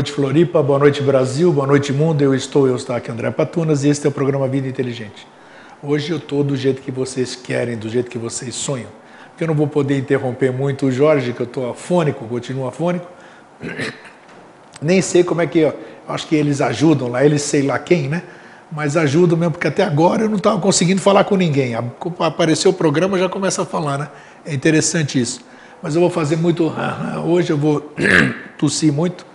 noite Floripa, boa noite Brasil, boa noite mundo. Eu estou aqui, André Patunas, e este é o programa Vida Inteligente. Hoje eu estou do jeito que vocês querem, do jeito que vocês sonham. Porque eu não vou poder interromper muito o Jorge, que eu estou afônico, continuo afônico. Nem sei como é que... Eu acho que eles ajudam lá, eles sei lá quem, né? Mas ajudam mesmo, porque até agora eu não estava conseguindo falar com ninguém. Apareceu o programa, já começa a falar, né? É interessante isso. Mas eu vou fazer muito... Hoje eu vou tossir muito,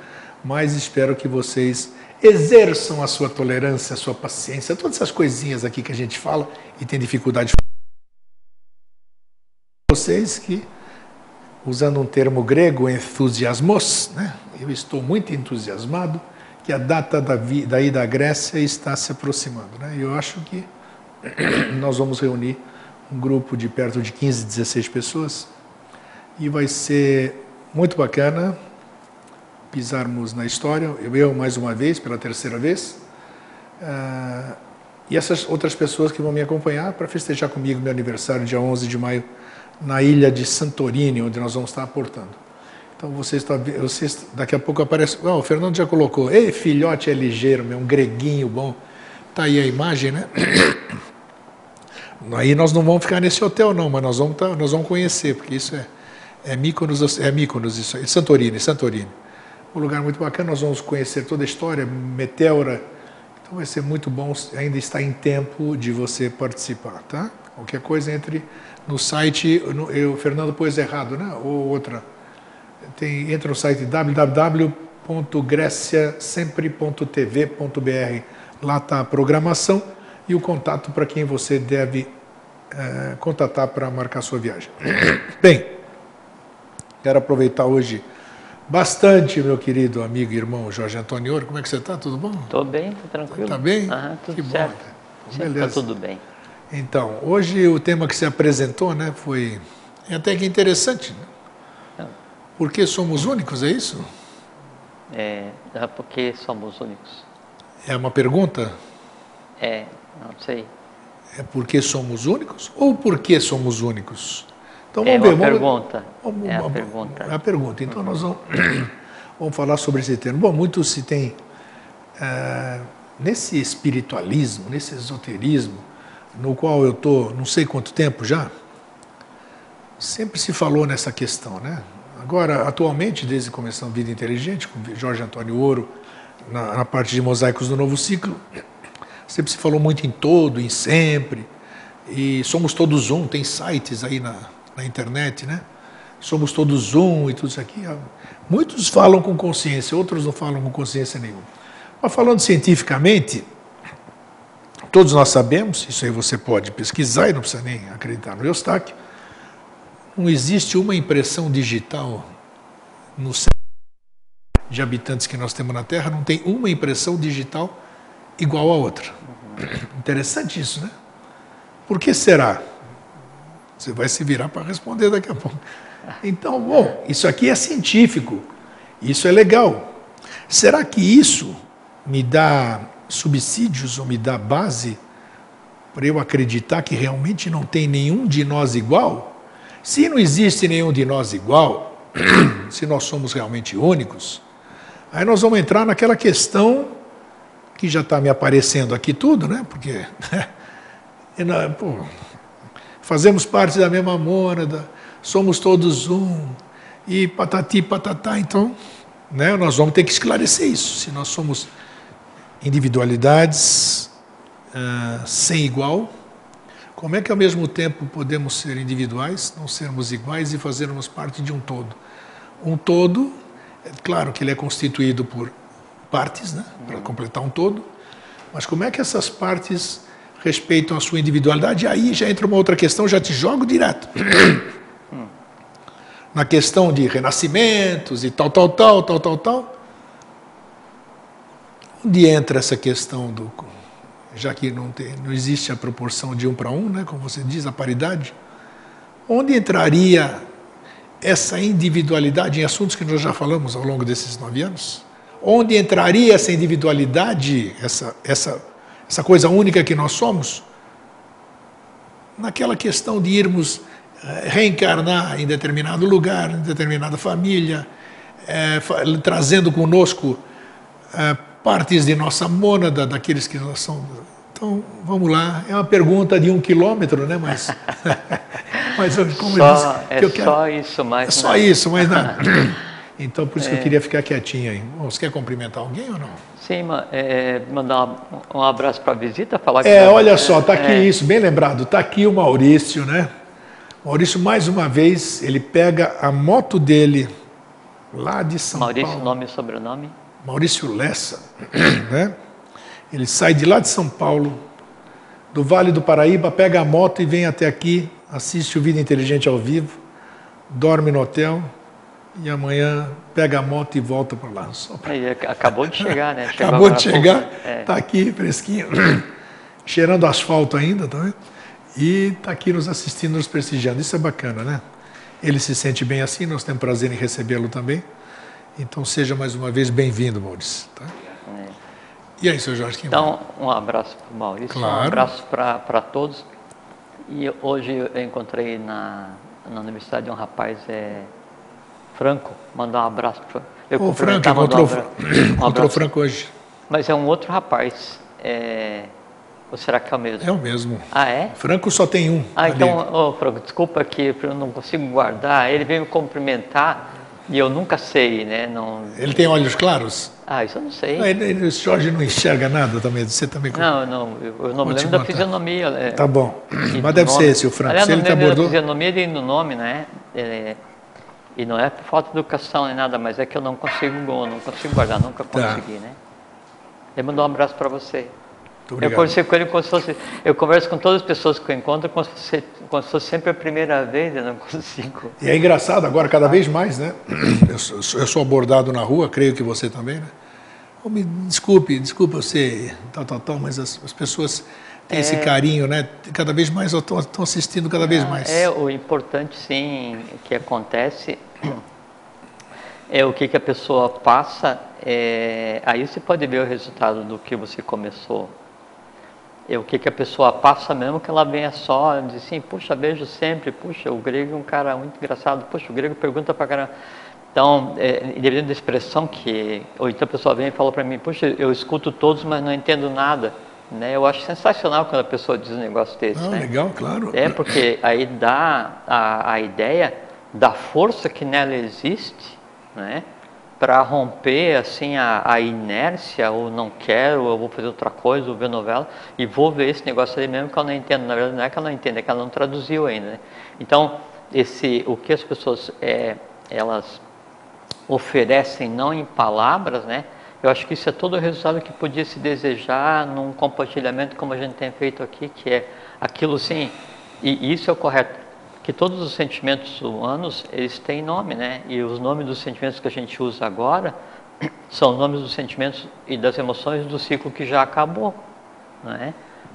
mas espero que vocês exerçam a sua tolerância, a sua paciência, todas essas coisinhas aqui que a gente fala e tem dificuldade de falar. Vocês que, usando um termo grego, entusiasmos, né? Eu estou muito entusiasmado que a data da ida à Grécia está se aproximando, né? E eu acho que nós vamos reunir um grupo de perto de 15, 16 pessoas e vai ser muito bacana pisarmos na história, eu mais uma vez, pela terceira vez, e essas outras pessoas que vão me acompanhar para festejar comigo meu aniversário, dia 11 de maio, na ilha de Santorini, onde nós vamos estar aportando. Então vocês daqui a pouco aparece... o Fernando já colocou, ei, filhote é ligeiro, um greguinho bom. Está aí a imagem, né? Aí nós não vamos ficar nesse hotel não, mas nós vamos conhecer, porque isso é Mykonos, isso aí, Santorini. Um lugar muito bacana, nós vamos conhecer toda a história, Meteora. Então vai ser muito bom, ainda está em tempo de você participar, tá? Qualquer coisa entre no site, o Fernando pôs errado, né? Ou outra. Entra no site www.greciasempre.tv.br. Lá está a programação e o contato para quem você deve contatar para marcar sua viagem. Bem, quero aproveitar hoje bastante, meu querido amigo e irmão Jorge Antônio Ouro. Como é que você está? Tudo bom? Estou bem, estou tranquilo. Está bem? Tudo que bom. certo. Beleza. Está tudo bem. Então, hoje o tema que você apresentou, né, foi até que interessante, né? Por que somos únicos, é isso? Porque somos únicos. É uma pergunta? Não sei. É porque somos únicos ou por que somos únicos? Então vamos ver. Pergunta. É a pergunta. Então nós vamos falar sobre esse termo. Bom, muito se tem nesse espiritualismo, nesse esoterismo, no qual eu estou não sei quanto tempo já, sempre se falou nessa questão, né? Agora, atualmente, desde que começamos Vida Inteligente, com Jorge Antônio Ouro, na parte de mosaicos do novo ciclo, sempre se falou muito em todo, em sempre, e somos todos um, tem sites aí na internet, né? Somos todos um e tudo isso aqui. Muitos falam com consciência, outros não falam com consciência nenhuma. Mas falando cientificamente, todos nós sabemos, isso aí você pode pesquisar e não precisa nem acreditar no Eustáquio, não existe uma impressão digital no céu de habitantes que nós temos na Terra, não tem uma impressão digital igual a outra. Interessante isso, né? Por que será? Você vai se virar para responder daqui a pouco. Então, bom, isso aqui é científico, isso é legal. Será que isso me dá subsídios ou me dá base para eu acreditar que realmente não tem nenhum de nós igual? Se não existe nenhum de nós igual, se nós somos realmente únicos, aí nós vamos entrar naquela questão que já está me aparecendo aqui tudo, né? Porque fazemos parte da mesma mônada, somos todos um, e patati patatá, então, né, nós vamos ter que esclarecer isso. Se nós somos individualidades sem igual, como é que ao mesmo tempo podemos ser individuais, não sermos iguais e fazermos parte de um todo? Um todo, é claro que ele é constituído por partes, né, para completar um todo, mas como é que essas partes respeitam a sua individualidade? E aí já entra uma outra questão, já te jogo direto. Na questão de renascimentos e tal. Onde entra essa questão já que não existe a proporção de 1 para 1, né, como você diz, a paridade, onde entraria essa individualidade em assuntos que nós já falamos ao longo desses 9 anos? Onde entraria essa individualidade, essa coisa única que nós somos? Naquela questão de irmos reencarnar em determinado lugar, em determinada família, trazendo conosco partes de nossa mônada, daqueles que nós somos. Então, vamos lá. É uma pergunta de 1 quilômetro, né? Mas, mas como eu disse, só isso, mais é só nada. isso, mais nada. Então, por isso que eu queria ficar quietinho aí. Você quer cumprimentar alguém ou não? Sim, mandar um abraço para a visita, falar que... Olha só, está aqui isso, bem lembrado. Está aqui o Maurício, né? Maurício, mais uma vez, ele pega a moto dele lá de São Paulo. Maurício, nome e sobrenome? Maurício Lessa, né? Ele sai de lá de São Paulo, do Vale do Paraíba, pega a moto e vem até aqui, assiste o Vida Inteligente ao vivo, dorme no hotel e amanhã pega a moto e volta para lá. Acabou de chegar, né? Acabou de chegar, está aqui fresquinho, cheirando asfalto ainda, tá vendo? E está aqui nos assistindo, nos prestigiando. Isso é bacana, né? Ele se sente bem assim, nós temos prazer em recebê-lo também. Então seja mais uma vez bem-vindo, Maurício. Tá? E aí, seu Jorge? Então, um abraço para o Maurício, claro. Um abraço para todos. E hoje eu encontrei na universidade um rapaz, Franco, mandar um abraço para ele. O Franco, encontrou o Franco hoje. Mas é um outro rapaz. Ou será que é o mesmo? É o mesmo. Ah, é? Franco só tem um. Então, Franco, desculpa que eu não consigo guardar. Ele veio me cumprimentar e eu nunca sei, né? Não... Ele tem olhos claros? Isso eu não sei. O Jorge não enxerga nada também? Você também... Não, eu não me lembro da fisionomia. Tá bom. Mas deve ser esse o Franco. Aliás, se ele te abordou... da fisionomia e no nome, né? E não é por falta de educação nem nada, mas é que eu não consigo guardar, nunca consegui, né? Ele mandou um abraço para você. Eu conversei com ele como se fosse... Eu converso com todas as pessoas que eu encontro como se fosse sempre a primeira vez, eu não consigo. E é engraçado agora, cada vez mais, né? Eu sou abordado na rua, creio que você também, né? Me desculpe você, mas as pessoas têm esse carinho, né? Cada vez mais estão assistindo cada vez mais. O importante, sim, que acontece é o que a pessoa passa, aí você pode ver o resultado do que você começou. O que a pessoa passa mesmo, que ela venha só dizer assim, puxa, vejo sempre, puxa, o grego é um cara muito engraçado, puxa, o grego pergunta pra caramba. Então, independente da expressão ou então a pessoa vem e fala para mim, puxa, eu escuto todos, mas não entendo nada. Né? Eu acho sensacional quando a pessoa diz um negócio desse. Né? Legal, claro. Porque aí dá a ideia da força que nela existe, né? Para romper assim a inércia, ou não quero, eu vou fazer outra coisa, vou ver novela e vou ver esse negócio ali mesmo que eu não entendo. Na verdade não é que ela não entende, é que ela não traduziu ainda. Né? Então, o que as pessoas elas oferecem não em palavras, né? Eu acho que isso é todo o resultado que podia se desejar num compartilhamento como a gente tem feito aqui, que é aquilo sim, e isso é o correto. Que todos os sentimentos humanos, eles têm nome, né? E os nomes dos sentimentos que a gente usa agora são nomes dos sentimentos e das emoções do ciclo que já acabou, né?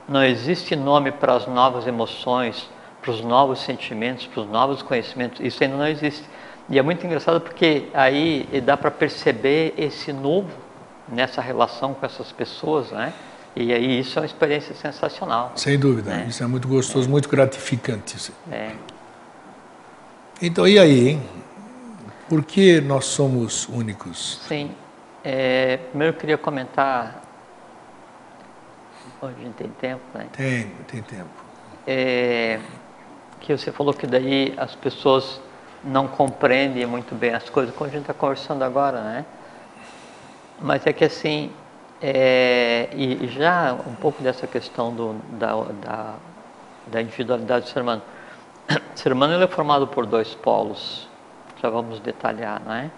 Não existe nome para as novas emoções, para os novos sentimentos, para os novos conhecimentos, isso ainda não existe. E é muito engraçado porque aí dá para perceber esse novo nessa relação com essas pessoas, né? E aí isso é uma experiência sensacional. Sem dúvida, né? Isso é muito gostoso, muito gratificante. Então, e aí, hein? Por que nós somos únicos? Sim. Primeiro eu queria comentar... Hoje a gente tem tempo, né? Tem tempo. Que você falou que daí as pessoas não compreendem muito bem as coisas, como a gente está conversando agora, né? Mas é que assim... e já um pouco dessa questão da individualidade do ser humano. O ser humano ele é formado por dois polos, já vamos detalhar, né?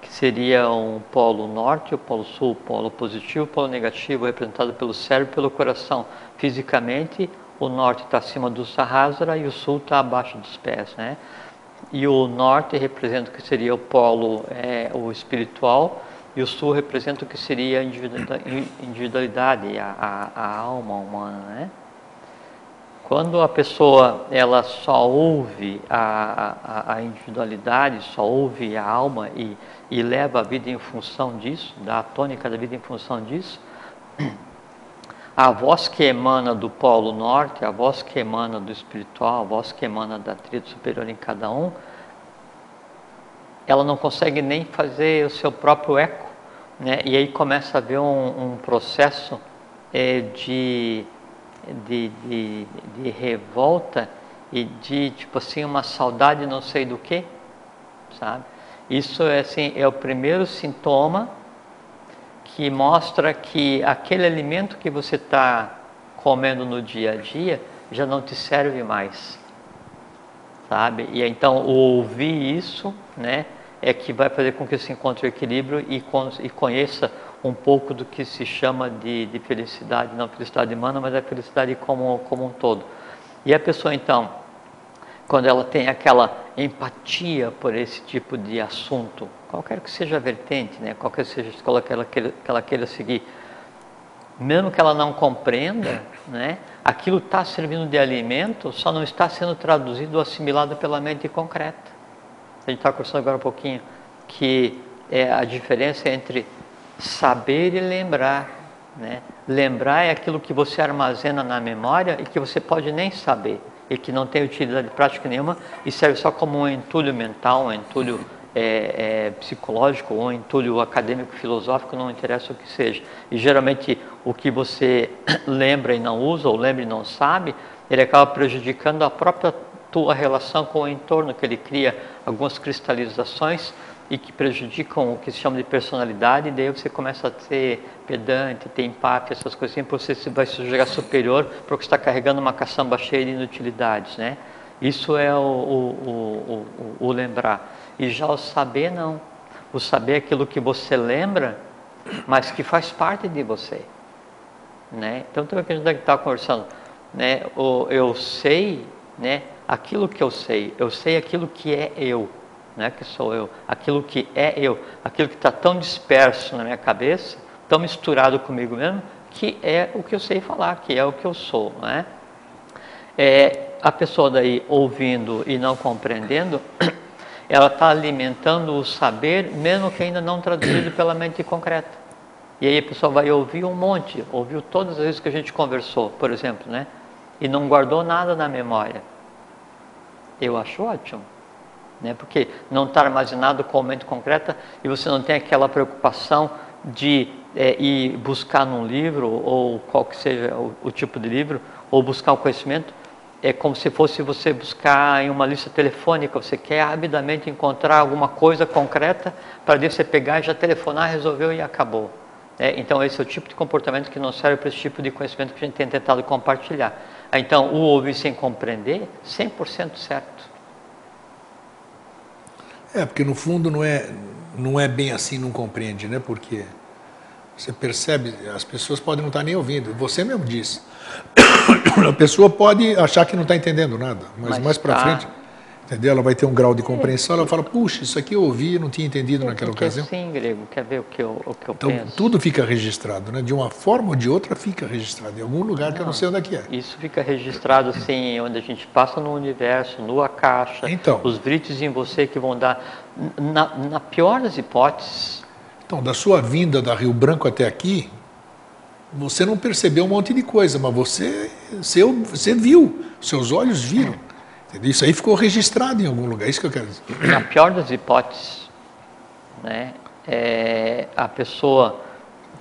Que seria um polo norte, o polo sul, o polo positivo, o polo negativo, representado pelo cérebro e pelo coração. Fisicamente, o norte está acima do Sahasrara e o sul está abaixo dos pés, né? E o norte representa o que seria o polo o espiritual, e o sul representa o que seria a individualidade, a alma humana, né? Quando a pessoa ela só ouve a individualidade, só ouve a alma e leva a vida em função disso, dá a tônica da vida em função disso, a voz que emana do polo norte, a voz que emana do espiritual, a voz que emana da tríade superior em cada um, ela não consegue nem fazer o seu próprio eco né? E aí começa a haver um processo de revolta e de, tipo assim, uma saudade não sei do que, sabe? Isso é assim, é o primeiro sintoma que mostra que aquele alimento que você está comendo no dia a dia já não te serve mais, sabe? E então ouvir isso, né, é que vai fazer com que você encontre o equilíbrio e conheça um pouco do que se chama de felicidade, não felicidade humana, mas a felicidade como um todo. E a pessoa então, quando ela tem aquela empatia por esse tipo de assunto, qualquer que seja a vertente, né, qualquer que seja a escola que ela queira seguir, mesmo que ela não compreenda, né, aquilo está servindo de alimento, só não está sendo traduzido ou assimilado pela mente concreta. A gente está conversando agora um pouquinho que é a diferença entre saber e lembrar, né? Lembrar é aquilo que você armazena na memória e que você pode nem saber e que não tem utilidade prática nenhuma e serve só como um entulho mental, um entulho psicológico ou um entulho acadêmico, filosófico, não interessa o que seja. E geralmente o que você lembra e não usa, ou lembra e não sabe, ele acaba prejudicando a própria tua relação com o entorno, que ele cria algumas cristalizações e que prejudicam o que se chama de personalidade, e daí você começa a ser pedante, ter empate, essas coisas assim, você vai se jogar superior porque está carregando uma caçamba cheia de inutilidades, né? Isso é o lembrar. E já o saber não. O saber é aquilo que você lembra, mas que faz parte de você, né? Então, também que a gente está conversando, né? Eu sei, né? Aquilo que eu sei aquilo que é eu, né? Que sou eu, aquilo que é eu, aquilo que está tão disperso na minha cabeça, tão misturado comigo mesmo, que é o que eu sei falar, que é o que eu sou, né? A pessoa daí ouvindo e não compreendendo, ela está alimentando o saber, mesmo que ainda não traduzido pela mente concreta. E aí a pessoa vai ouvir um monte, ouviu todas as vezes que a gente conversou, por exemplo, né? E não guardou nada na memória. Eu acho ótimo, né? Porque não está armazenado com a mente concreta e você não tem aquela preocupação de ir buscar num livro, ou qual que seja o tipo de livro, ou buscar o conhecimento. É como se fosse você buscar em uma lista telefônica, você quer avidamente encontrar alguma coisa concreta para você pegar e já telefonar, resolveu e acabou. Então esse é o tipo de comportamento que não serve para esse tipo de conhecimento que a gente tem tentado compartilhar. Então o ouvir sem compreender, 100% certo. Porque no fundo não é bem assim, não compreende, né? Porque você percebe, as pessoas podem não estar nem ouvindo, você mesmo disse. A pessoa pode achar que não está entendendo nada, mas mais para frente, entendeu? Ela vai ter um grau de compreensão, ela fala, puxa, isso aqui eu ouvi e não tinha entendido naquela ocasião. Sim, grego, quer ver o que eu então, penso? Tudo fica registrado, né? De uma forma ou de outra fica registrado, em algum lugar que eu não sei onde é que é. Isso fica registrado assim, onde a gente passa no universo, no Akasha, os vritis em você que vão dar, na pior das hipóteses. Então, da sua vinda da Rio Branco até aqui, você não percebeu um monte de coisa, mas você viu, seus olhos viram. Entendeu? Isso aí ficou registrado em algum lugar, é isso que eu quero dizer. Na pior das hipóteses, né, a pessoa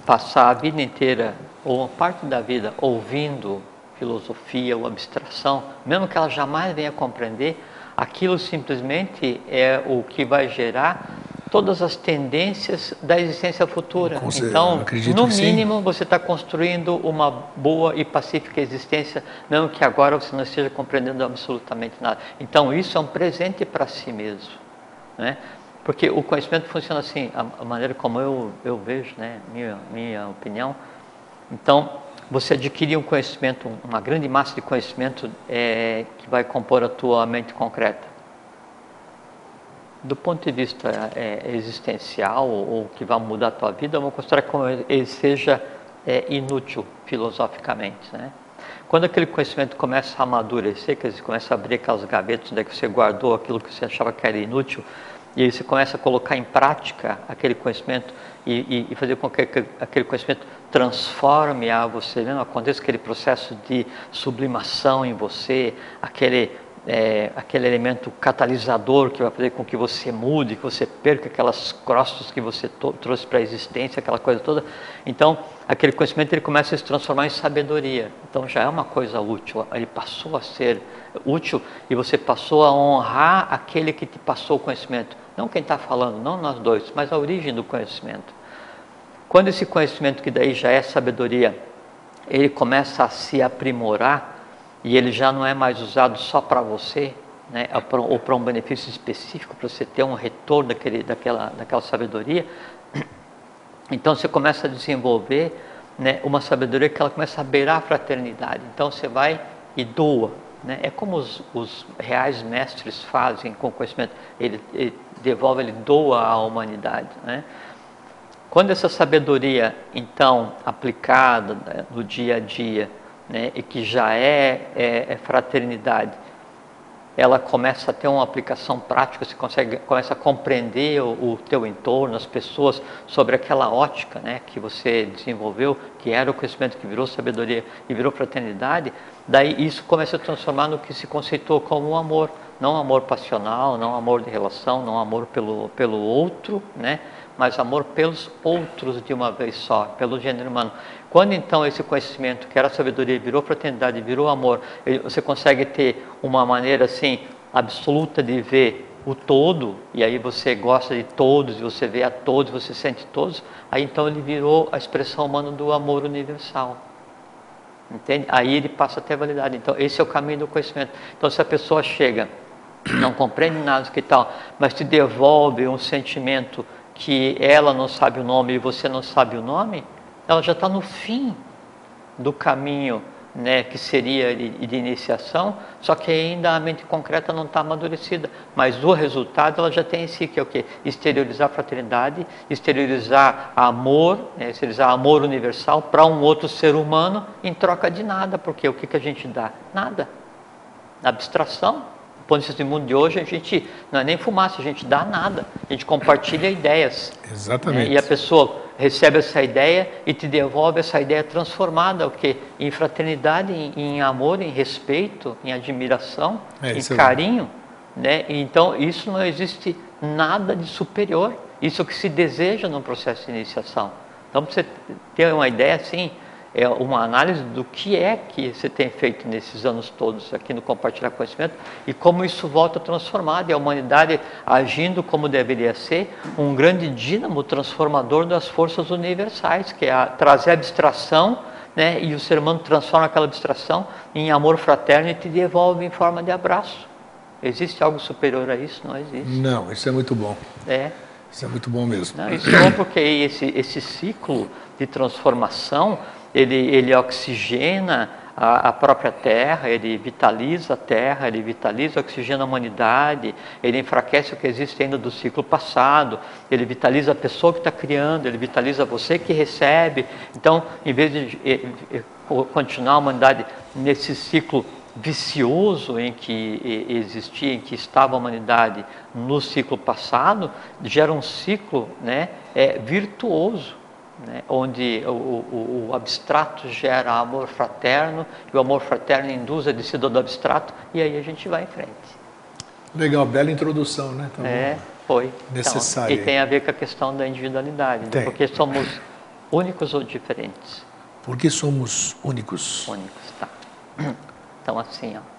passar a vida inteira, ou uma parte da vida, ouvindo filosofia ou abstração, mesmo que ela jamais venha compreender, aquilo simplesmente é o que vai gerar todas as tendências da existência futura. Então, no mínimo, você está construindo uma boa e pacífica existência, mesmo que agora você não esteja compreendendo absolutamente nada. Então, isso é um presente para si mesmo, né? Porque o conhecimento funciona assim, a maneira como eu vejo, né? Minha opinião. Então, você adquirir um conhecimento, uma grande massa de conhecimento que vai compor a tua mente concreta. Do ponto de vista existencial, ou que vai mudar a tua vida, eu vou considerar como ele seja inútil filosoficamente, né? Quando aquele conhecimento começa a amadurecer, que você começa a abrir aquelas gavetas onde você guardou aquilo que você achava que era inútil, e aí você começa a colocar em prática aquele conhecimento e fazer com que aquele conhecimento transforme a você, aconteça aquele processo de sublimação em você, aquele aquele elemento catalisador que vai fazer com que você mude, que você perca aquelas crostas que você trouxe para a existência, aquela coisa toda. Então, aquele conhecimento ele começa a se transformar em sabedoria. Então, já é uma coisa útil. Ele passou a ser útil e você passou a honrar aquele que te passou o conhecimento. Não quem está falando, não nós dois, mas a origem do conhecimento. Quando esse conhecimento, que daí já é sabedoria, ele começa a se aprimorar, e ele já não é mais usado só para você, né, ou para um benefício específico, para você ter um retorno daquela sabedoria, então você começa a desenvolver, né, uma sabedoria que ela começa a beirar a fraternidade. Então você vai e doa, né? É como os reais mestres fazem com o conhecimento, ele devolve, ele doa à humanidade, né? Quando essa sabedoria, então, aplicada, né, no dia a dia, né, e que já é fraternidade, ela começa a ter uma aplicação prática, você começa a compreender o teu entorno, as pessoas, sobre aquela ótica, né, que você desenvolveu, que era o conhecimento que virou sabedoria e virou fraternidade. Daí isso começa a transformar no que se conceitou como o amor, não amor passional, não amor de relação, não amor pelo outro, né, mas amor pelos outros de uma vez só, pelo gênero humano. Quando então esse conhecimento, que era sabedoria, virou fraternidade, virou amor, você consegue ter uma maneira assim absoluta de ver o todo, e aí você gosta de todos, você vê a todos, você sente todos, aí então ele virou a expressão humana do amor universal. Entende? Aí ele passa a ter validade. Então esse é o caminho do conhecimento. Então se a pessoa chega, não compreende nada do que tal, mas te devolve um sentimento que ela não sabe o nome e você não sabe o nome, ela já está no fim do caminho, né, que seria de iniciação, só que ainda a mente concreta não está amadurecida, mas o resultado ela já tem em si, que é o quê? Exteriorizar a fraternidade, exteriorizar amor, né, exteriorizar amor universal para um outro ser humano em troca de nada, porque o que a gente dá? Nada. Abstração. Do ponto de vista do mundo de hoje, a gente não é nem fumaça, a gente dá nada, a gente compartilha ideias. Exatamente. Né? E a pessoa recebe essa ideia e te devolve essa ideia transformada, o quê? Em fraternidade, em amor, em respeito, em admiração, em carinho. Né? Então, isso não existe nada de superior. Isso é o que se deseja no processo de iniciação. Então, para você ter uma ideia assim, é uma análise do que é que você tem feito nesses anos todos aqui no Compartilhar Conhecimento e como isso volta transformado e a humanidade agindo como deveria ser um grande dínamo transformador das forças universais, que é trazer abstração, né, e o ser humano transforma aquela abstração em amor fraterno e te devolve em forma de abraço. Existe algo superior a isso? Não existe. Não, isso é muito bom. Isso é muito bom mesmo. Não, isso é bom porque esse ciclo de transformação, ele oxigena a própria Terra, ele vitaliza a Terra, ele vitaliza, oxigena a humanidade, ele enfraquece o que existe ainda do ciclo passado, ele vitaliza a pessoa que está criando, ele vitaliza você que recebe. Então, em vez de continuar a humanidade nesse ciclo vicioso em que existia, em que estava a humanidade no ciclo passado, gera um ciclo, né, virtuoso. Né, onde o abstrato gera amor fraterno e o amor fraterno induz a descida do abstrato e aí a gente vai em frente. Legal, bela introdução, né? Tá foi. Necessária. Então, e tem a ver com a questão da individualidade, né, porque somos únicos ou diferentes? Porque somos únicos. Únicos, tá. Então assim, ó.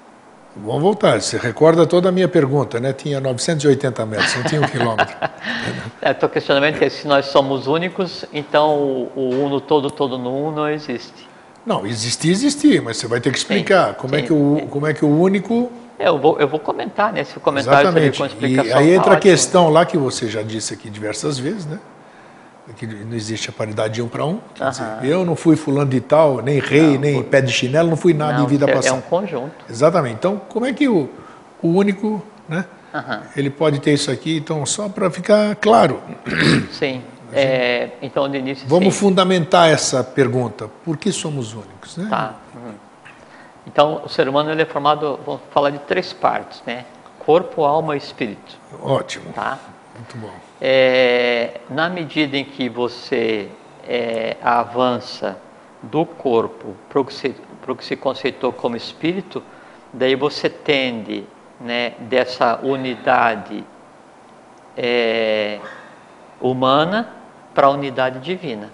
Vamos voltar, você recorda toda a minha pergunta, né? Tinha 980 metros, não tinha 1 quilômetro. O teu questionamento é se nós somos únicos, então o uno todo no um não existe. Não, existir, mas você vai ter que explicar como é que o único... Eu vou comentar, né? Esse comentário exatamente. Com explicação. E aí entra a questão lá que você já disse aqui diversas vezes, né? Que não existe a paridade de 1 para 1. Quer dizer, eu não fui fulano de tal, nem rei, nem pé de chinelo, não fui nada em vida passada. É um conjunto. Exatamente. Então, como é que o único, né? Ele pode ter isso aqui? Então, só para ficar claro. Sim. Então, no início, vamos fundamentar essa pergunta. Por que somos únicos? Né? Tá. Então, o ser humano ele é formado, vamos falar de 3 partes, né? Corpo, alma e espírito. Ótimo. Tá? Muito bom. Na medida em que você avança do corpo para o que se conceitou como espírito, daí você tende, né, dessa unidade humana para a unidade divina.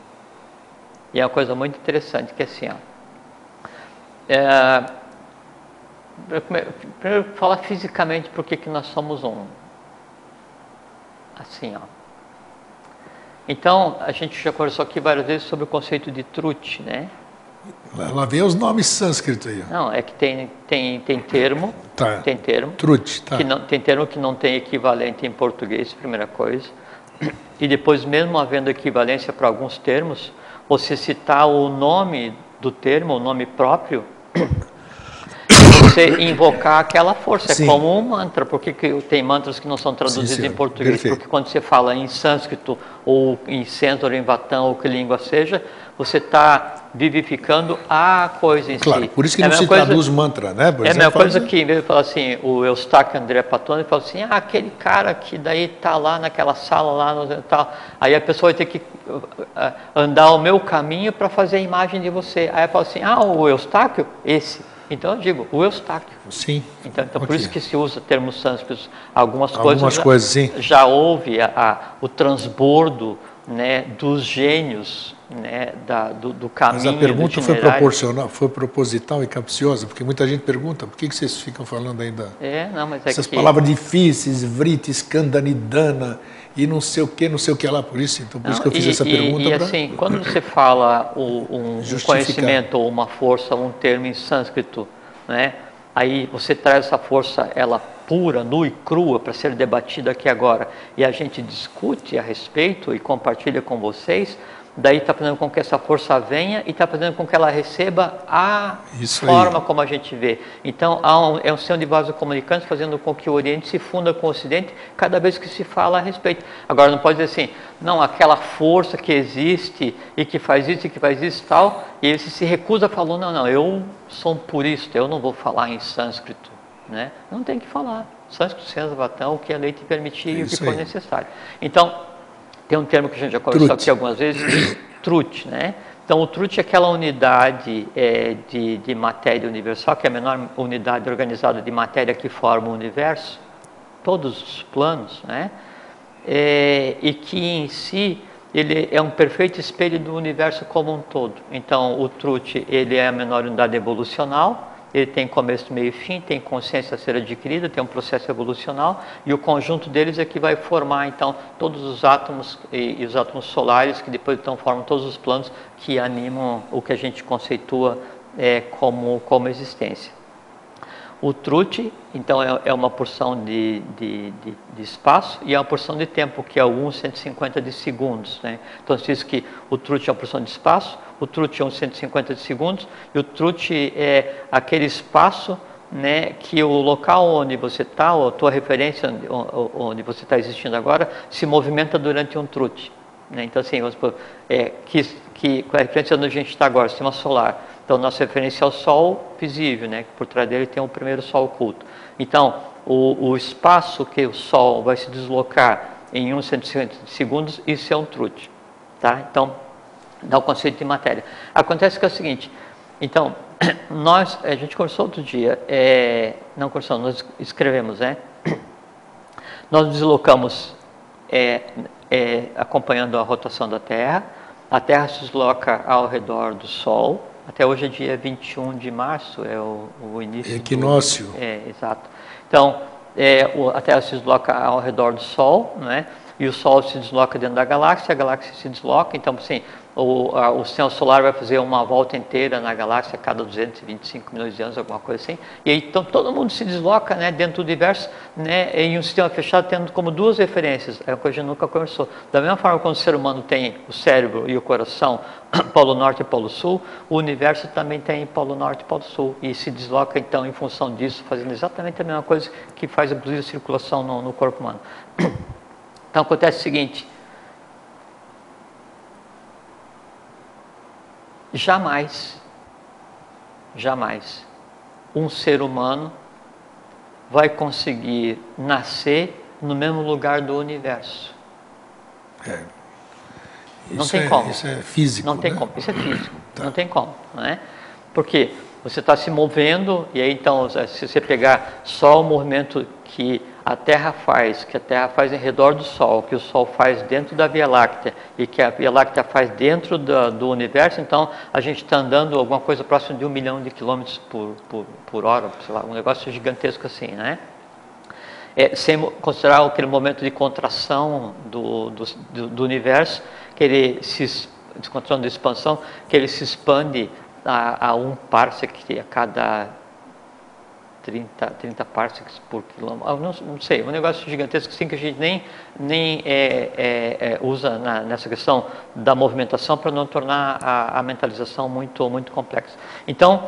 E é uma coisa muito interessante, que é assim, primeiro falar fisicamente por que nós somos um. Assim, Então, a gente já conversou aqui várias vezes sobre o conceito de truth, né? Lá vem os nomes sânscritos aí. Não, é que tem termo, Tá. tem termo, Truth, tá. que não, tem termo que não tem equivalente em português, primeira coisa. E depois, mesmo havendo equivalência para alguns termos, você citar o nome do termo, o nome próprio, você invocar aquela força. Sim. É como um mantra. Por que tem mantras que não são traduzidos em português? Perfeito. Porque quando você fala em sânscrito, ou em centauro, em vatão, ou que língua seja, você está vivificando a coisa em Claro, si. por isso que não se traduz mantra, né? Por É a mesma coisa fala... que, em vez de falar assim, o Eustáquio André Pattoni fala assim, aquele cara que daí está lá naquela sala, lá no tal, aí a pessoa vai ter que andar o meu caminho para fazer a imagem de você. Aí fala assim, o Eustáquio, esse. Então eu digo, o Eustáquio. Sim. Então Okay. por isso que se usa termos sânscritos. Algumas coisas sim. Já houve o transbordo, né, dos gênios, né, do caminho. Mas a pergunta foi proposital e capciosa, porque muita gente pergunta, por que vocês ficam falando ainda essas palavras difíceis, vriti, skandhanidana e não sei o que lá, por isso que eu fiz essa pergunta. E assim, quando você fala um conhecimento ou uma força, um termo em sânscrito, né, aí você traz essa força, ela pura, nua e crua, para ser debatida aqui agora, e a gente discute a respeito e compartilha com vocês, daí está fazendo com que essa força venha e está fazendo com que ela receba a forma como a gente vê. Então, é um sistema de vasos comunicantes fazendo com que o Oriente se funda com o Ocidente cada vez que se fala a respeito. Agora, não pode dizer assim, não, aquela força que existe e que faz isso e que faz isso e tal, e ele se recusa, falou, não, eu sou um purista, eu não vou falar em sânscrito. Né? Não tem que falar. Sânscrito, Censas, Vatão, o que a lei te permitir e o que for necessário. Então, tem um termo que a gente já conversou aqui algumas vezes, truth, né? Então, o truth é aquela unidade de matéria universal, que é a menor unidade organizada de matéria que forma o universo, todos os planos, né? E que em si ele é um perfeito espelho do universo como um todo. Então, o truth, ele é a menor unidade evolucional, ele tem começo, meio e fim, tem consciência a ser adquirida, tem um processo evolucional, e o conjunto deles é que vai formar, então, todos os átomos e os átomos solares, que depois então formam todos os planos que animam o que a gente conceitua como existência. O truth, então, é uma porção de espaço e é uma porção de tempo, que é o 1/150 de segundos. Né? Então, se diz que o truth é uma porção de espaço, o truth é 1/150 de segundos, e o truth é aquele espaço, né, que o local onde você está, ou a tua referência onde você está existindo agora, se movimenta durante um truth. Né? Então, assim, vamos supor, com a referência onde a gente está agora, sistema solar. Então, nossa referência é o Sol visível, né? Que por trás dele tem o primeiro Sol oculto. Então, o espaço que o Sol vai se deslocar em 1/150 de segundos, isso é um truth. Tá? Então, dá o conceito de matéria. Acontece que é o seguinte, então, a gente conversou outro dia, nós escrevemos, né? Nós deslocamos acompanhando a rotação da Terra, a Terra se desloca ao redor do Sol. Até hoje é dia 21 de março, é o início equinócio. Exato. Então, a Terra se desloca ao redor do Sol, né? E o Sol se desloca dentro da galáxia, a galáxia se desloca, então, assim, o sistema solar vai fazer uma volta inteira na galáxia a cada 225 milhões de anos, alguma coisa assim, e aí então todo mundo se desloca, né, dentro do universo, né, em um sistema fechado, tendo como duas referências, é uma coisa que a gente nunca conversou. Da mesma forma quando o ser humano tem o cérebro e o coração, polo norte e polo sul, o universo também tem polo norte e polo sul, e se desloca então em função disso, fazendo exatamente a mesma coisa que faz inclusive a circulação no corpo humano. Então acontece o seguinte, jamais um ser humano vai conseguir nascer no mesmo lugar do universo. Não tem como. Isso é físico. Não tem né? como. Isso é físico. Tá. Não tem como. Não é? Porque você está se movendo, e aí então, se você pegar só o movimento que a Terra faz em redor do Sol, que o Sol faz dentro da Via Láctea e que a Via Láctea faz dentro do universo, então a gente está andando alguma coisa próxima de 1 milhão de quilômetros por hora, sei lá, um negócio gigantesco assim, né? Sem considerar aquele momento de contração do universo, que ele de contração de expansão, que ele se expande a 1 parsec a cada 30 parsecs por quilômetro, não sei, um negócio gigantesco assim que a gente nem usa nessa questão da movimentação para não tornar a mentalização muito complexa. Então,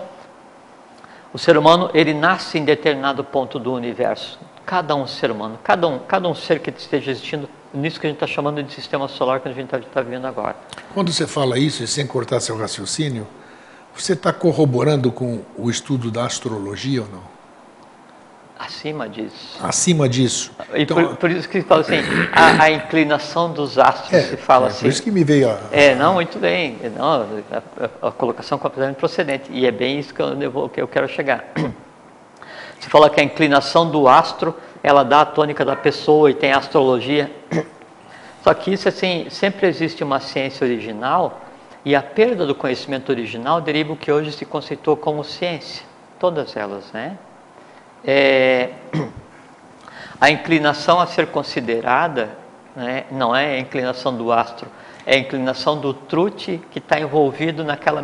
o ser humano, ele nasce em determinado ponto do universo. Cada um ser humano, cada um ser que esteja existindo, nisso que a gente está chamando de sistema solar que a gente está vivendo agora. Quando você fala isso, e sem cortar seu raciocínio, você está corroborando com o estudo da astrologia ou não? Acima disso. Acima disso. E então, por isso que fala assim, a inclinação dos astros, se fala assim. Por isso que me veio a... não, muito bem. Não, a colocação completamente procedente. E é bem isso que eu quero chegar. Você fala que a inclinação do astro, ela dá a tônica da pessoa e tem a astrologia. Só que isso, assim, sempre existe uma ciência original e a perda do conhecimento original deriva o que hoje se conceitou como ciência. Todas elas, né? A inclinação a ser considerada, né, não é a inclinação do astro, é a inclinação do truque que está envolvido naquela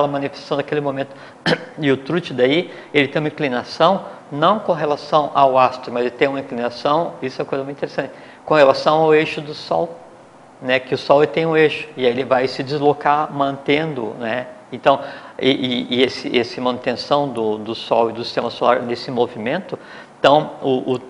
manifestação naquele momento. E o truque daí, ele tem uma inclinação não com relação ao astro, mas ele tem uma inclinação, isso é uma coisa muito interessante, com relação ao eixo do Sol, né, que o Sol tem um eixo, e aí ele vai se deslocar mantendo, né? Então, esse manutenção do Sol e do Sistema Solar nesse movimento, então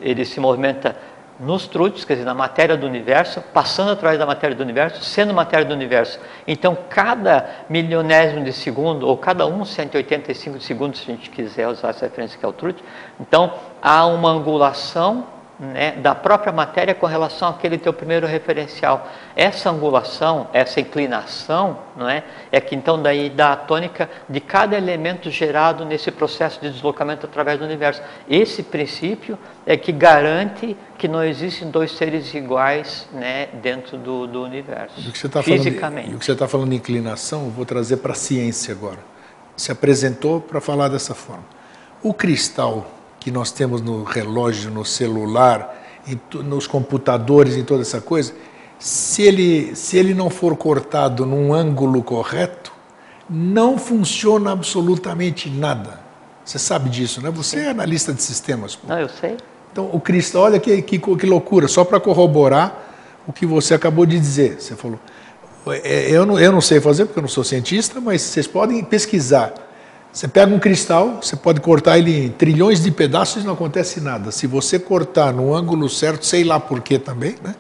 ele se movimenta nos truques, quer dizer, na matéria do universo, passando através da matéria do universo, sendo matéria do universo. Então, cada milionésimo de segundo, ou cada 1/185 de segundo, se a gente quiser usar essa referência que é o truque, então há uma angulação, né, da própria matéria com relação àquele teu primeiro referencial. Essa angulação, essa inclinação, não é que então daí dá a tônica de cada elemento gerado nesse processo de deslocamento através do universo. Esse princípio é que garante que não existem dois seres iguais, né, dentro do universo, fisicamente. E o que você está falando de inclinação, eu vou trazer para a ciência agora. Se apresentou para falar dessa forma. O cristal que nós temos no relógio, no celular, nos computadores, em toda essa coisa, se ele não for cortado num ângulo correto, não funciona absolutamente nada. Você sabe disso, né? Você é analista de sistemas. Pô. Não, eu sei. Então, o cristal, olha que loucura, só para corroborar o que você acabou de dizer. Você falou, eu não sei fazer, porque eu não sou cientista, mas vocês podem pesquisar. Você pega um cristal, você pode cortar ele em trilhões de pedaços e não acontece nada. Se você cortar no ângulo certo, sei lá por quê também, né?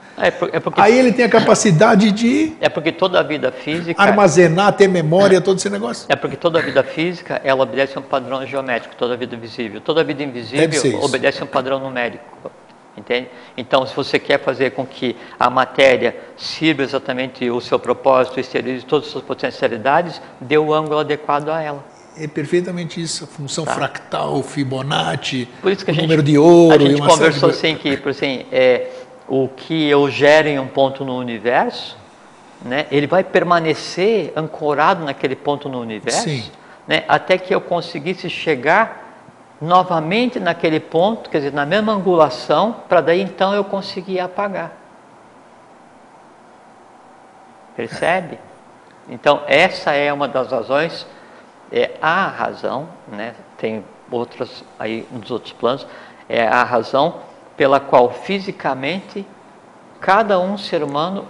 Aí ele tem a capacidade de... É porque toda a vida física... armazenar, ter memória, todo esse negócio. É porque toda a vida física, ela obedece a um padrão geométrico, toda a vida visível. Toda a vida invisível obedece a um padrão numérico. Entende? Então, se você quer fazer com que a matéria sirva exatamente o seu propósito, exteriorize todas as suas potencialidades, dê o ângulo adequado a ela. É perfeitamente isso, a função fractal, Fibonacci, por isso que o número de ouro... A gente conversou assim que, por assim, o que eu gero em um ponto no universo, né, ele vai permanecer ancorado naquele ponto no universo, né, até que eu conseguisse chegar novamente naquele ponto, quer dizer, na mesma angulação, para daí então eu conseguir apagar. Percebe? Então, essa é uma das razões... a razão, né, tem outras aí nos outros planos, é a razão pela qual fisicamente cada ser humano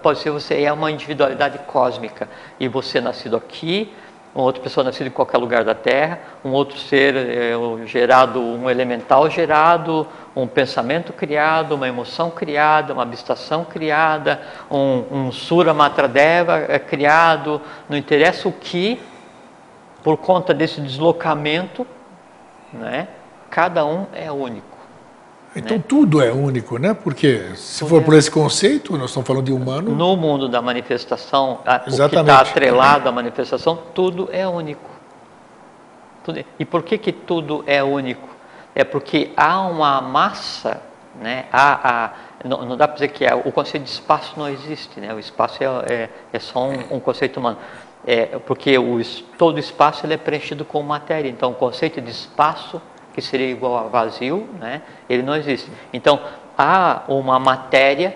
pode ser você é uma individualidade cósmica e você nascido aqui, uma outra pessoa nascida em qualquer lugar da Terra, um outro ser gerado, um elemental gerado, um pensamento criado, uma emoção criada, uma abstração criada, um Sura Matradeva criado, não interessa o que. Por conta desse deslocamento, né, cada um é único. Então, né? Tudo é único, né? Porque se for por esse conceito, nós estamos falando de humano... No mundo da manifestação, o que está atrelado à manifestação, tudo é único. E por que tudo é único? É porque há uma massa, né? Não dá para dizer que o conceito de espaço não existe, né? O espaço é só um conceito humano. Porque todo espaço ele é preenchido com matéria. Então, o conceito de espaço, que seria igual a vazio, né? Ele não existe. Então, há uma matéria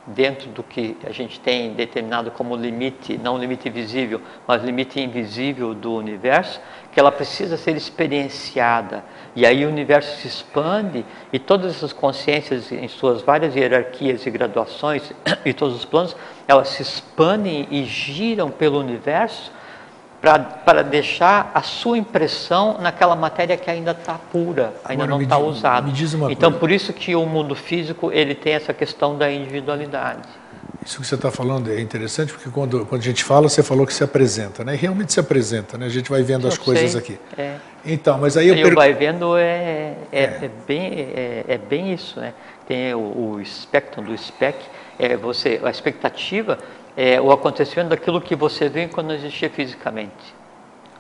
dentro do que a gente tem determinado como limite, não limite visível, mas limite invisível do universo, que ela precisa ser experienciada. E aí o universo se expande e todas essas consciências em suas várias hierarquias e graduações e todos os planos, elas se expandem e giram pelo universo para deixar a sua impressão naquela matéria que ainda está pura, ainda não está usada. Me diz uma então, coisa. por isso que o mundo físico ele tem essa questão da individualidade. Isso que você está falando é interessante, porque quando a gente fala, você falou que se apresenta, né? E realmente se apresenta, né? A gente vai vendo as coisas aqui. Então, mas aí eu vai vendo bem isso, né? Tem o espectro do SPEC, a expectativa é o acontecimento daquilo que você vê quando não existia fisicamente.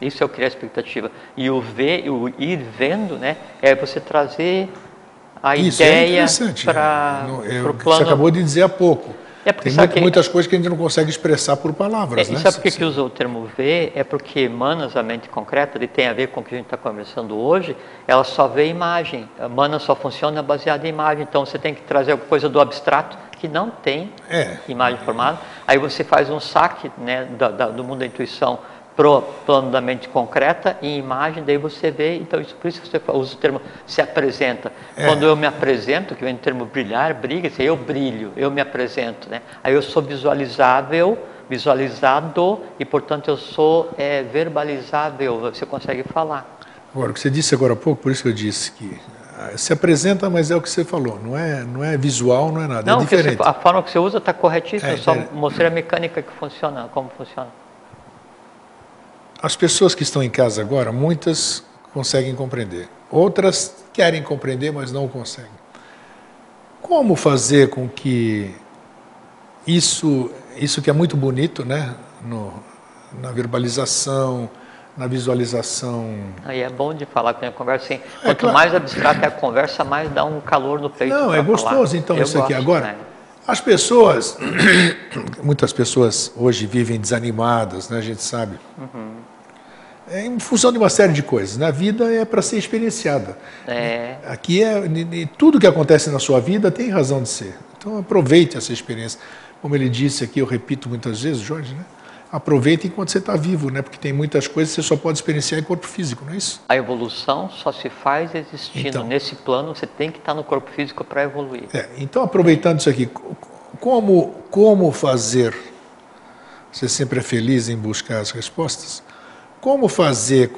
Isso é o que é a expectativa. E o ir vendo, né, é você trazer a ideia para o plano. Você acabou de dizer há pouco. Tem muitas coisas que a gente não consegue expressar por palavras. E sabe por que usa o termo ver? É porque Manas, a mente concreta, ele tem a ver com o que a gente está conversando hoje, ela só vê imagem. A Manas só funciona baseada em imagem. Então você tem que trazer alguma coisa do abstrato que não tem imagem formada. Aí você faz um saque, né, do mundo da intuição pro plano da mente concreta em imagem, daí você vê. Então por isso você usa o termo se apresenta. Quando eu me apresento, que vem o termo brilhar, briga, eu brilho, eu me apresento, né? Aí eu sou visualizado e portanto eu sou verbalizável, você consegue falar. Agora, o que você disse agora há pouco, por isso que eu disse que se apresenta, mas é o que você falou, não é visual, não é nada, é diferente. A forma que você usa está corretíssima, eu só mostrei a mecânica que funciona, como funciona. As pessoas que estão em casa agora, muitas conseguem compreender, outras querem compreender, mas não conseguem. Como fazer com que isso que é muito bonito, né, na verbalização, na visualização... Aí é bom de falar com a conversa assim. Quanto mais abstrata é a conversa, mais dá um calor no peito. Não, é gostoso falar. Então isso aqui. Agora, né? As pessoas, muitas pessoas hoje vivem desanimadas, né, a gente sabe. Em função de uma série de coisas. A vida é para ser experienciada. Aqui tudo que acontece na sua vida tem razão de ser. Então aproveite essa experiência. Como ele disse aqui, eu repito muitas vezes, Jorge, né? Aproveite enquanto você está vivo, né? Porque tem muitas coisas que você só pode experienciar em corpo físico, não é isso? A evolução só se faz existindo. Então, nesse plano, você tem que estar no corpo físico para evoluir. Então, aproveitando isso aqui, como fazer, você sempre é feliz em buscar as respostas, como fazer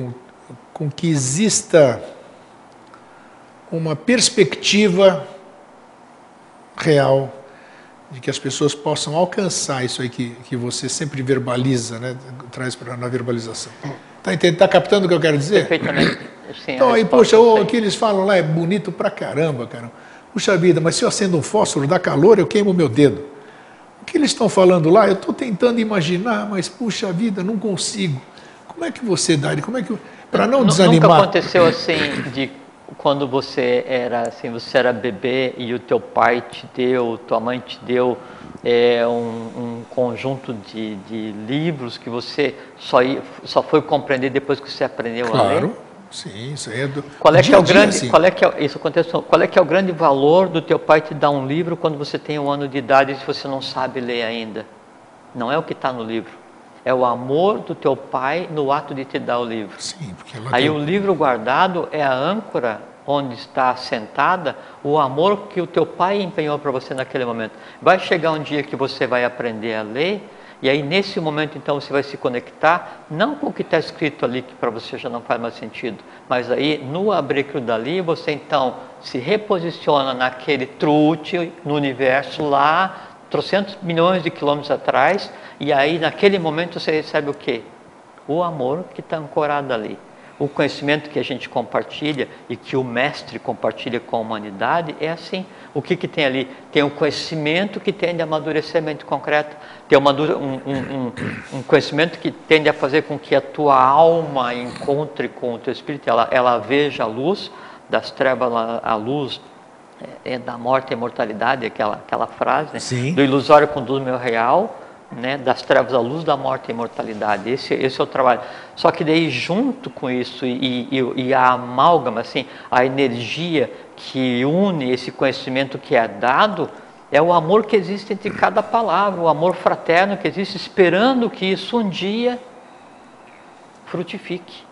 com que exista uma perspectiva real de que as pessoas possam alcançar isso aí que você sempre verbaliza, né? Traz na verbalização. Tá captando o que eu quero dizer? Perfeitamente. Sim, então aí, poxa, o que eles falam lá é bonito pra caramba, cara. Puxa vida, mas se eu acendo um fósforo, dá calor, eu queimo o meu dedo. O que eles estão falando lá, eu estou tentando imaginar, mas puxa vida, não consigo. Como é que você dá? Para não desanimar... Nunca aconteceu assim de... Quando você era bebê e o teu pai te deu, tua mãe te deu um conjunto de livros que você só foi compreender depois que você aprendeu a ler? Claro, sim, isso aí é do qual é que é o grande valor do teu pai te dar um livro quando você tem 1 ano de idade e você não sabe ler ainda? Não é o que está no livro. É o amor do teu pai no ato de te dar o livro. Sim, porque aí o livro guardado é a âncora onde está assentada o amor que o teu pai empenhou para você naquele momento. Vai chegar um dia que você vai aprender a ler, e aí nesse momento então você vai se conectar, não com o que está escrito ali, que para você já não faz mais sentido, mas aí no abrir aquilo dali, você então se reposiciona naquele truque, no universo lá, trocentos milhões de quilômetros atrás, e aí naquele momento você recebe o quê? O amor que está ancorado ali. o conhecimento que a gente compartilha e que o mestre compartilha com a humanidade é assim. O que tem ali? Tem um conhecimento que tende a amadurecimento concreto, tem um conhecimento que tende a fazer com que a tua alma encontre com o teu espírito, ela veja a luz, das trevas a luz, da morte e imortalidade, aquela frase, né? Do ilusório conduz-me ao real, né? Das trevas à luz, da morte e imortalidade. Esse é o trabalho. Só que daí, junto com isso, e a amálgama, assim, a energia que une esse conhecimento que é dado, é o amor que existe entre cada palavra, o amor fraterno que existe, esperando que isso um dia frutifique,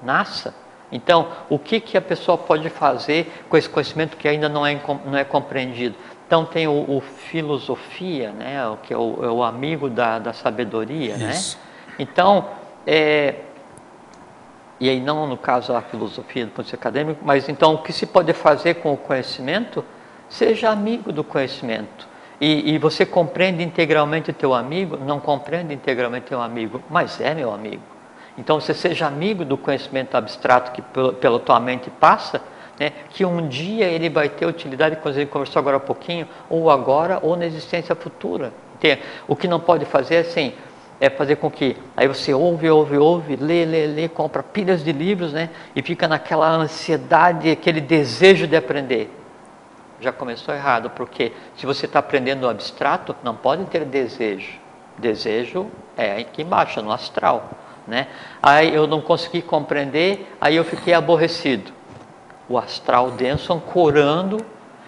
nasça. Então, o que a pessoa pode fazer com esse conhecimento que ainda não é compreendido? Então, tem o filosofia, né, que é o amigo da sabedoria. Isso. Né? Então, e aí não no caso a filosofia do ponto de vista acadêmico, mas então o que se pode fazer com o conhecimento? Seja amigo do conhecimento. E você compreende integralmente o teu amigo? Não compreende integralmente o teu amigo, mas é meu amigo. Então você seja amigo do conhecimento abstrato que pela tua mente passa, né, que um dia ele vai ter utilidade, como a gente conversou agora há pouquinho, ou agora ou na existência futura. Entende? O que não pode fazer assim, é fazer com que aí você ouve, lê, compra pilhas de livros, né, e fica naquela ansiedade, aquele desejo de aprender. Já começou errado, porque se você está aprendendo o abstrato, não pode ter desejo. Desejo é aqui embaixo, no astral. Né? Aí eu não consegui compreender, aí eu fiquei aborrecido. O astral denso ancorando,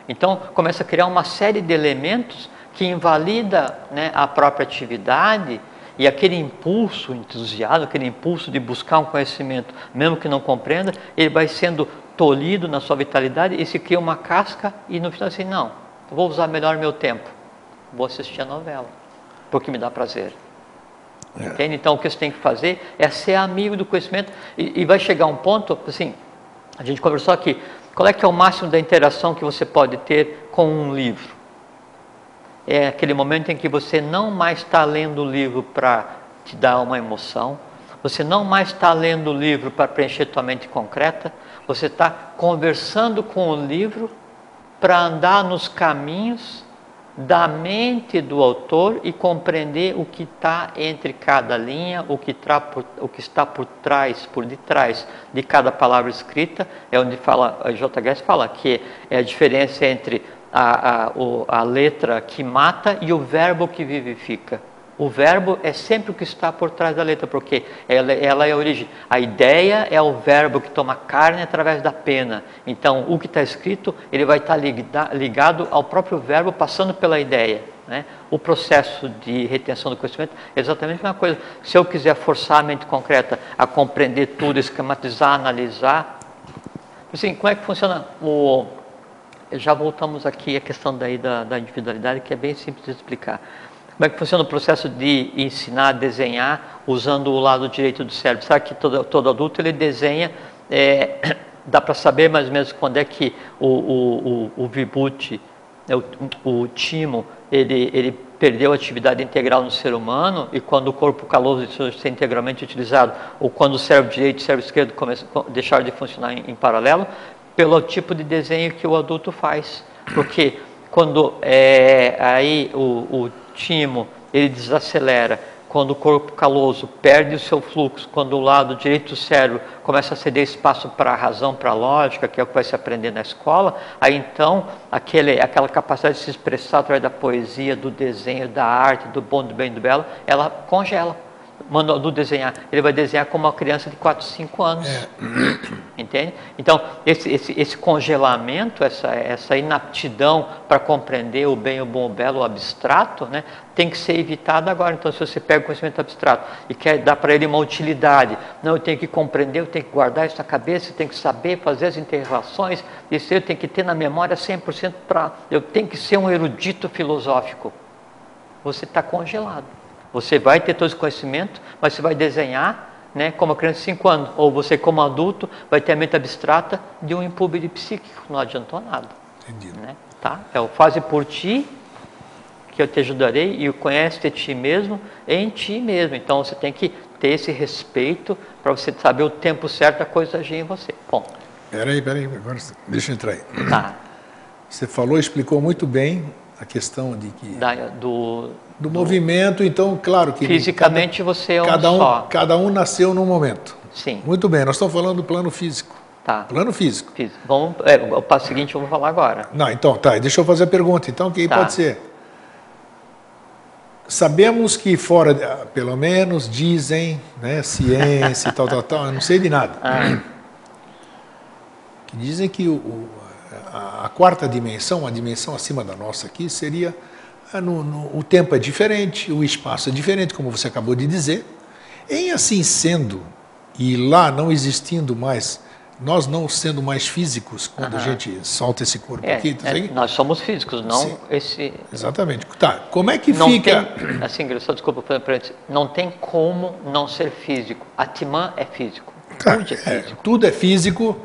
então começa a criar uma série de elementos que invalida, né, a própria atividade e aquele impulso entusiasmo, aquele impulso de buscar um conhecimento, mesmo que não compreenda, ele vai sendo tolhido na sua vitalidade e se cria uma casca e no final assim, não, eu vou usar melhor meu tempo, vou assistir a novela, porque me dá prazer. Entende? Então o que você tem que fazer é ser amigo do conhecimento e vai chegar um ponto, assim, a gente conversou aqui, qual é que é o máximo da interação que você pode ter com um livro? É aquele momento em que você não mais está lendo o livro para te dar uma emoção, você não mais está lendo o livro para preencher tua mente concreta, você está conversando com o livro para andar nos caminhos da mente do autor e compreender o que está entre cada linha, o que está por detrás de cada palavra escrita, é onde fala, a J. Guess fala que é a diferença entre a letra que mata e o verbo que vivifica. O verbo é sempre o que está por trás da letra, porque ela é a origem. A ideia é o verbo que toma carne através da pena. Então, o que está escrito, ele vai estar ligado ao próprio verbo passando pela ideia. Né? O processo de retenção do conhecimento é exatamente a mesma coisa. Se eu quiser forçar a mente concreta a compreender tudo, esquematizar, analisar... Assim, como é que funciona Já voltamos aqui à questão daí da individualidade, que é bem simples de explicar. Como é que funciona o processo de ensinar a desenhar usando o lado direito do cérebro? Sabe que todo adulto ele desenha, dá para saber mais ou menos quando é que o Vibhuti, o timo, ele perdeu a atividade integral no ser humano e quando o corpo caloso deixou de ser integralmente utilizado, ou quando o cérebro direito e o cérebro esquerdo deixaram de funcionar em paralelo, pelo tipo de desenho que o adulto faz. Porque quando aí o timo, ele desacelera, quando o corpo caloso perde o seu fluxo, quando o lado direito do cérebro começa a ceder espaço para a razão, para a lógica, que é o que vai se aprender na escola, aí então aquela capacidade de se expressar através da poesia, do desenho, da arte, do bom, do bem, do belo, ela congela. Do desenhar, ele vai desenhar como uma criança de 4, 5 anos. Entende? Então, esse congelamento, essa inaptidão para compreender o bem, o bom, o belo, o abstrato, né, tem que ser evitado agora. Então, se você pega o conhecimento abstrato e quer dar para ele uma utilidade, não, eu tenho que compreender, eu tenho que guardar isso na cabeça, eu tenho que saber fazer as interrelações, isso eu tenho que ter na memória 100% eu tenho que ser um erudito filosófico. Você está congelado. Você vai ter todo esse conhecimento, mas você vai desenhar, né, como a criança de 5 anos. Ou você, como adulto, vai ter a mente abstrata de um impúbere psíquico. Não adiantou nada. Entendido. Né? Tá? É o faze por ti, que eu te ajudarei, e o conhece de ti mesmo em ti mesmo. Então você tem que ter esse respeito para você saber o tempo certo da coisa agir em você. Bom. Peraí, agora deixa eu entrar aí. Tá. Você falou, explicou muito bem a questão de que do movimento, então, claro que fisicamente você é um só. Cada um nasceu num momento. Sim. Muito bem, nós estamos falando do plano físico. Tá. Plano físico. Vamos, o passo seguinte eu vou falar agora. Não, então, tá, deixa eu fazer a pergunta. Então, quem pode ser? Sabemos que fora, pelo menos, dizem, né, ciência, tal, eu não sei de nada. Que dizem que a quarta dimensão, a dimensão acima da nossa aqui, seria, o tempo é diferente, o espaço é diferente, como você acabou de dizer. Em assim sendo, e lá não existindo mais, nós não sendo mais físicos, quando a gente solta esse corpo aqui... nós somos físicos, não sim, esse... Exatamente. Tá, como é que não fica... Tem, assim, só desculpa, não tem como não ser físico. Atman é físico. Tá, tudo é físico. Tudo é físico.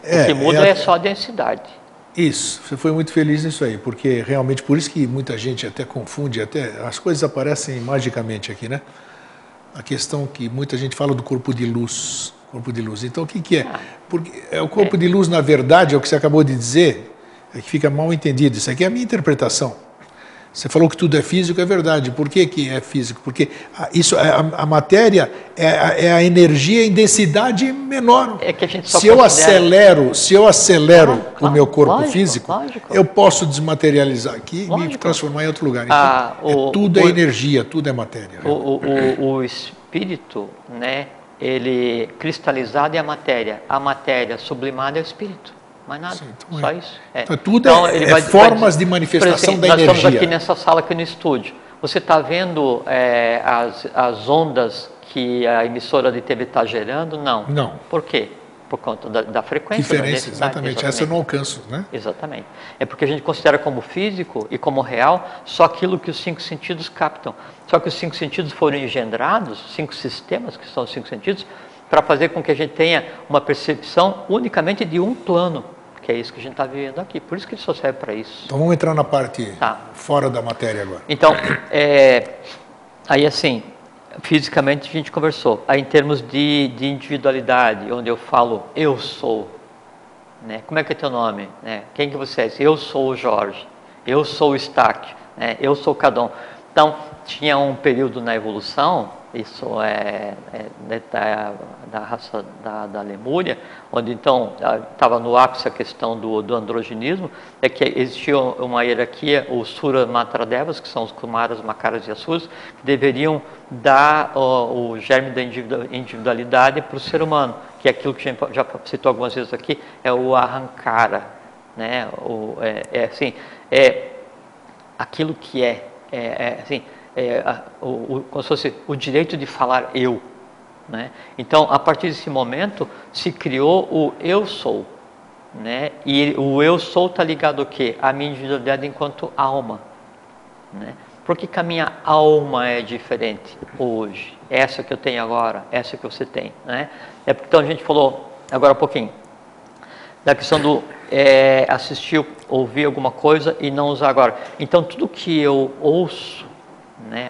O que muda é só a densidade. Isso, você foi muito feliz nisso aí, porque realmente, por isso que muita gente até confunde, até as coisas aparecem magicamente aqui, né? A questão que muita gente fala do corpo de luz. Corpo de luz. Então, o que é? Porque o corpo de luz, na verdade, é o que você acabou de dizer, é que fica mal entendido. Isso aqui é a minha interpretação. Você falou que tudo é físico, é verdade. Por que é físico? Porque a matéria é a energia em densidade menor. É que a gente só se eu acelero o meu corpo físico, eu posso desmaterializar aqui e me transformar em outro lugar. Então, tudo é energia, tudo é matéria. O espírito, né? Ele cristalizado é a matéria sublimada é o espírito, mais nada, sim, então só isso. Então, tudo então, formas de manifestação da energia. Nós estamos aqui nessa sala, aqui no estúdio, você está vendo as ondas que a emissora de TV está gerando? Não. Não. Por quê? Por conta da frequência. Diferença, exatamente. Essa eu não alcanço, né? Exatamente. É porque a gente considera como físico e como real só aquilo que os 5 sentidos captam. Só que os 5 sentidos foram engendrados, 5 sistemas que são os 5 sentidos, para fazer com que a gente tenha uma percepção unicamente de um plano, que é isso que a gente está vivendo aqui. Por isso que ele só serve para isso. Então vamos entrar na parte fora da matéria agora. Então, aí assim... Fisicamente a gente conversou. Aí em termos de individualidade, onde eu falo eu sou, né? Como é que é teu nome? Né? Quem que você é? Eu sou o Jorge, eu sou o Estáquio, né? Eu sou o Cadon. Então tinha um período na evolução, isso da raça da Lemúria, onde então estava no ápice a questão do androgenismo, é que existia uma hierarquia, os Sura Matradevas, que são os Kumaras, Makaras e Asuras, que deveriam dar o germe da individualidade para o ser humano, que é aquilo que a gente já citou algumas vezes aqui, é o Ahankara, né? Aquilo que como se fosse o direito de falar eu, né? Então, a partir desse momento, se criou o eu sou, né? E o eu sou está ligado ao quê? A minha individualidade enquanto alma, né? Por que a minha alma é diferente hoje? Essa que eu tenho agora, essa que você tem, né? É porque então a gente falou agora há pouquinho da questão do assistir, ouvir alguma coisa e não usar agora. Então, tudo que eu ouço, né,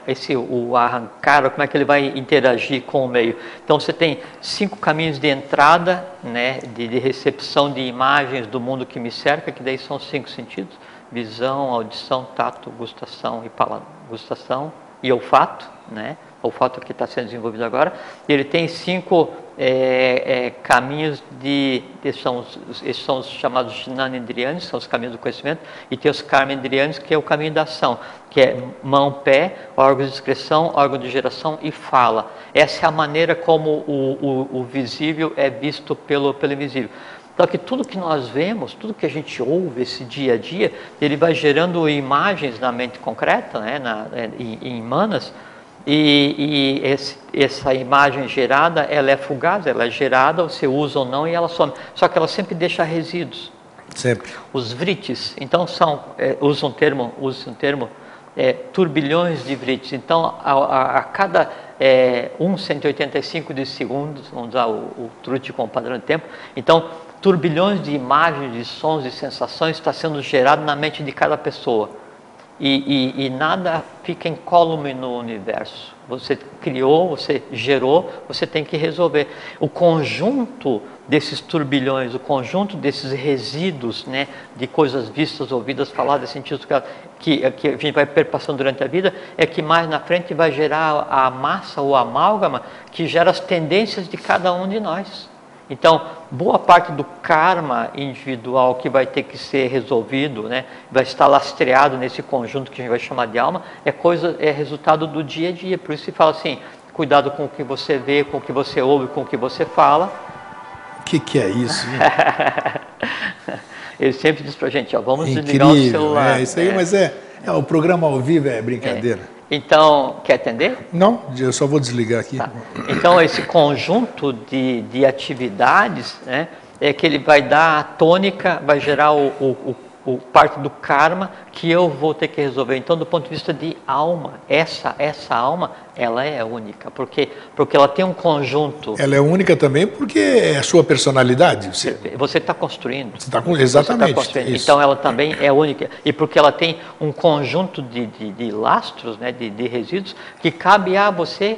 o Ahankara, como é que ele vai interagir com o meio? Então você tem 5 caminhos de entrada, né, de recepção de imagens do mundo que me cerca, que daí são 5 sentidos: visão, audição, tato, gustação e paladar, gustação e olfato, né? O olfato que está sendo desenvolvido agora. E ele tem 5 caminhos esses são os chamados Jnanendriyanis, são os caminhos do conhecimento, e tem os Karmendriyanis, que é o caminho da ação, que é mão, pé, órgão de excreção, órgão de geração e fala. Essa é a maneira como o visível é visto pelo invisível. Então, que tudo que nós vemos, tudo que a gente ouve, esse dia a dia, ele vai gerando imagens na mente concreta, né, em manas, e essa imagem gerada, ela é fugaz, ela é gerada, você usa ou não e ela some. Só que ela sempre deixa resíduos. Sempre. Os vritis, então usam um termo turbilhões de vritis. Então, a cada 1/185 de segundos, vamos usar o Truth como padrão de tempo, então turbilhões de imagens, de sons e sensações está sendo gerado na mente de cada pessoa. e nada fica incólume no universo. Você criou, você gerou, você tem que resolver. O conjunto desses turbilhões, o conjunto desses resíduos, né, de coisas vistas, ouvidas, faladas, sentidas, que a gente vai perpassando durante a vida, é que mais na frente vai gerar a massa, o amálgama, que gera as tendências de cada um de nós. Então, boa parte do karma individual que vai ter que ser resolvido, né, vai estar lastreado nesse conjunto que a gente vai chamar de alma, é resultado do dia a dia. Por isso se fala assim, cuidado com o que você vê, com o que você ouve, com o que você fala. O que é isso? Ele sempre diz pra gente, ó, vamos desligar o celular. É isso aí, mas o programa ao vivo é brincadeira. Então, quer atender? Não, eu só vou desligar aqui. Tá. Então, esse conjunto de atividades, né, é que ele vai dar a tônica, vai gerar o parte do karma que eu vou ter que resolver. Então, do ponto de vista de alma, essa alma, ela é única, porque ela tem um conjunto. Ela é única também porque é a sua personalidade. Você está construindo. Exatamente. Você tá construindo. Então, ela também é única. E porque ela tem um conjunto de lastros, né, de resíduos, que cabe a você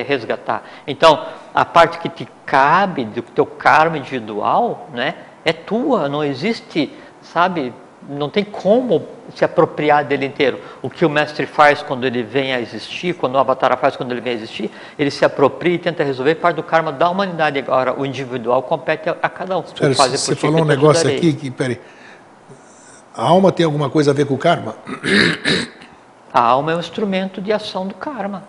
resgatar. Então, a parte que te cabe do teu karma individual, né, é tua, não existe... Sabe, não tem como se apropriar dele inteiro. O que o mestre faz quando ele vem a existir, quando o avatar faz quando ele vem a existir, ele se apropria e tenta resolver parte do karma da humanidade. Agora, o individual compete a cada um. Espera, você falou um negócio aqui que, peraí, a alma tem alguma coisa a ver com o karma? A alma é um instrumento de ação do karma.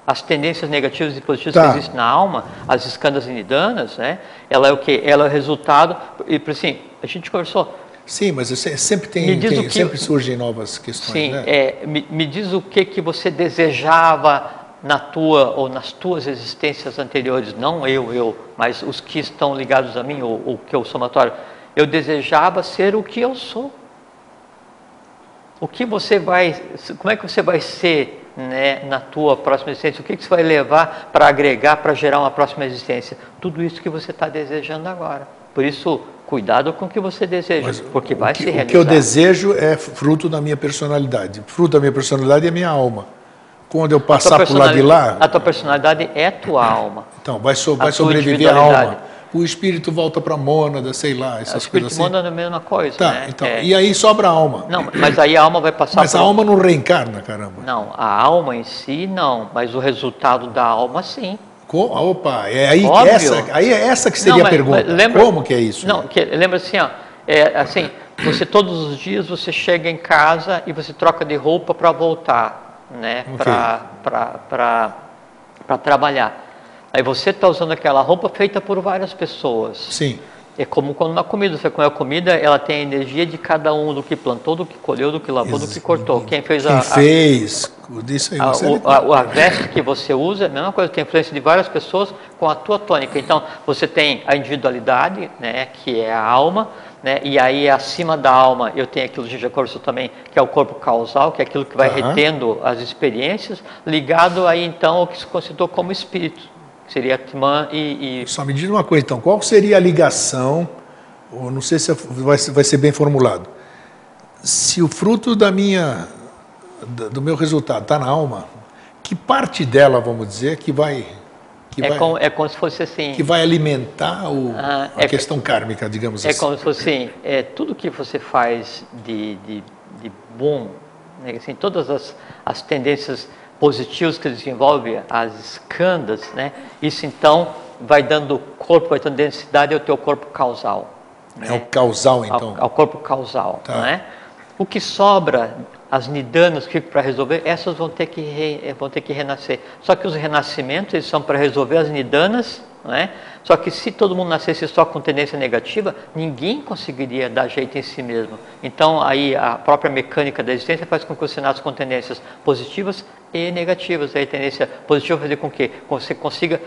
As tendências negativas e positivas que existem na alma, as skandhas e nidanas, né? Ela é o quê? Ela é o resultado. E assim, a gente conversou. Sim, mas sempre sempre surgem novas questões. Sim, né? Me diz o que você desejava na tua ou nas tuas existências anteriores, não eu, mas os que estão ligados a mim, ou o que é o somatório. Eu desejava ser o que eu sou. O que você vai, como é que você vai ser, né, na tua próxima existência? O que você vai levar para agregar, para gerar uma próxima existência? Tudo isso que você está desejando agora. Por isso, cuidado com o que você deseja, porque vai se realizar. O que eu desejo é fruto da minha personalidade. Fruto da minha personalidade é a minha alma. Quando eu passar por lá de lá... A tua personalidade é a tua alma. Então, vai sobreviver a alma. O espírito volta para a mônada, sei lá, essas coisas assim. O espírito mônada é a mesma coisa, tá, né? Então, e aí sobra a alma. Não, mas aí a alma vai passar... Mas a alma não reencarna, caramba. Não, a alma em si não, mas o resultado da alma sim. Opa, é essa que seria a pergunta. Lembra, como que é isso? Não, lembra assim, ó, assim, você todos os dias você chega em casa e você troca de roupa para voltar, né, para trabalhar. Aí você está usando aquela roupa feita por várias pessoas. Sim. É como quando uma comida, você come a comida, ela tem a energia de cada um, do que plantou, do que colheu, do que lavou, do que cortou. Quem fez disso aí, a veste que você usa, a mesma coisa, tem influência de várias pessoas com a tua tônica. Então, você tem a individualidade, né, que é a alma, né, e aí acima da alma eu tenho aquilo que a gente já conversou também, que é o corpo causal, que é aquilo que vai retendo as experiências, ligado aí então ao que se considerou como espírito. Seria Atman e... Só me diz uma coisa, então, qual seria a ligação, ou não sei se vai ser bem formulado, se o fruto do meu resultado está na alma, que parte dela, vamos dizer, que vai... É como se fosse assim... Que vai alimentar a questão kármica, digamos assim. É como se fosse assim, tudo que você faz de bom, né, assim, todas as tendências positivos que desenvolve as skandhas, né? Isso então vai dando corpo, vai dando densidade ao teu corpo causal. Né? É o causal então? Ao corpo causal, tá. Né? O que sobra, as nidanas que ficam para resolver, essas vão ter que renascer. Só que os renascimentos eles são para resolver as nidanas, né? Só que se todo mundo nascesse só com tendência negativa, ninguém conseguiria dar jeito em si mesmo. Então aí a própria mecânica da existência faz com que você nasça com tendências positivas e negativas. Aí a tendência positiva vai fazer com que você consiga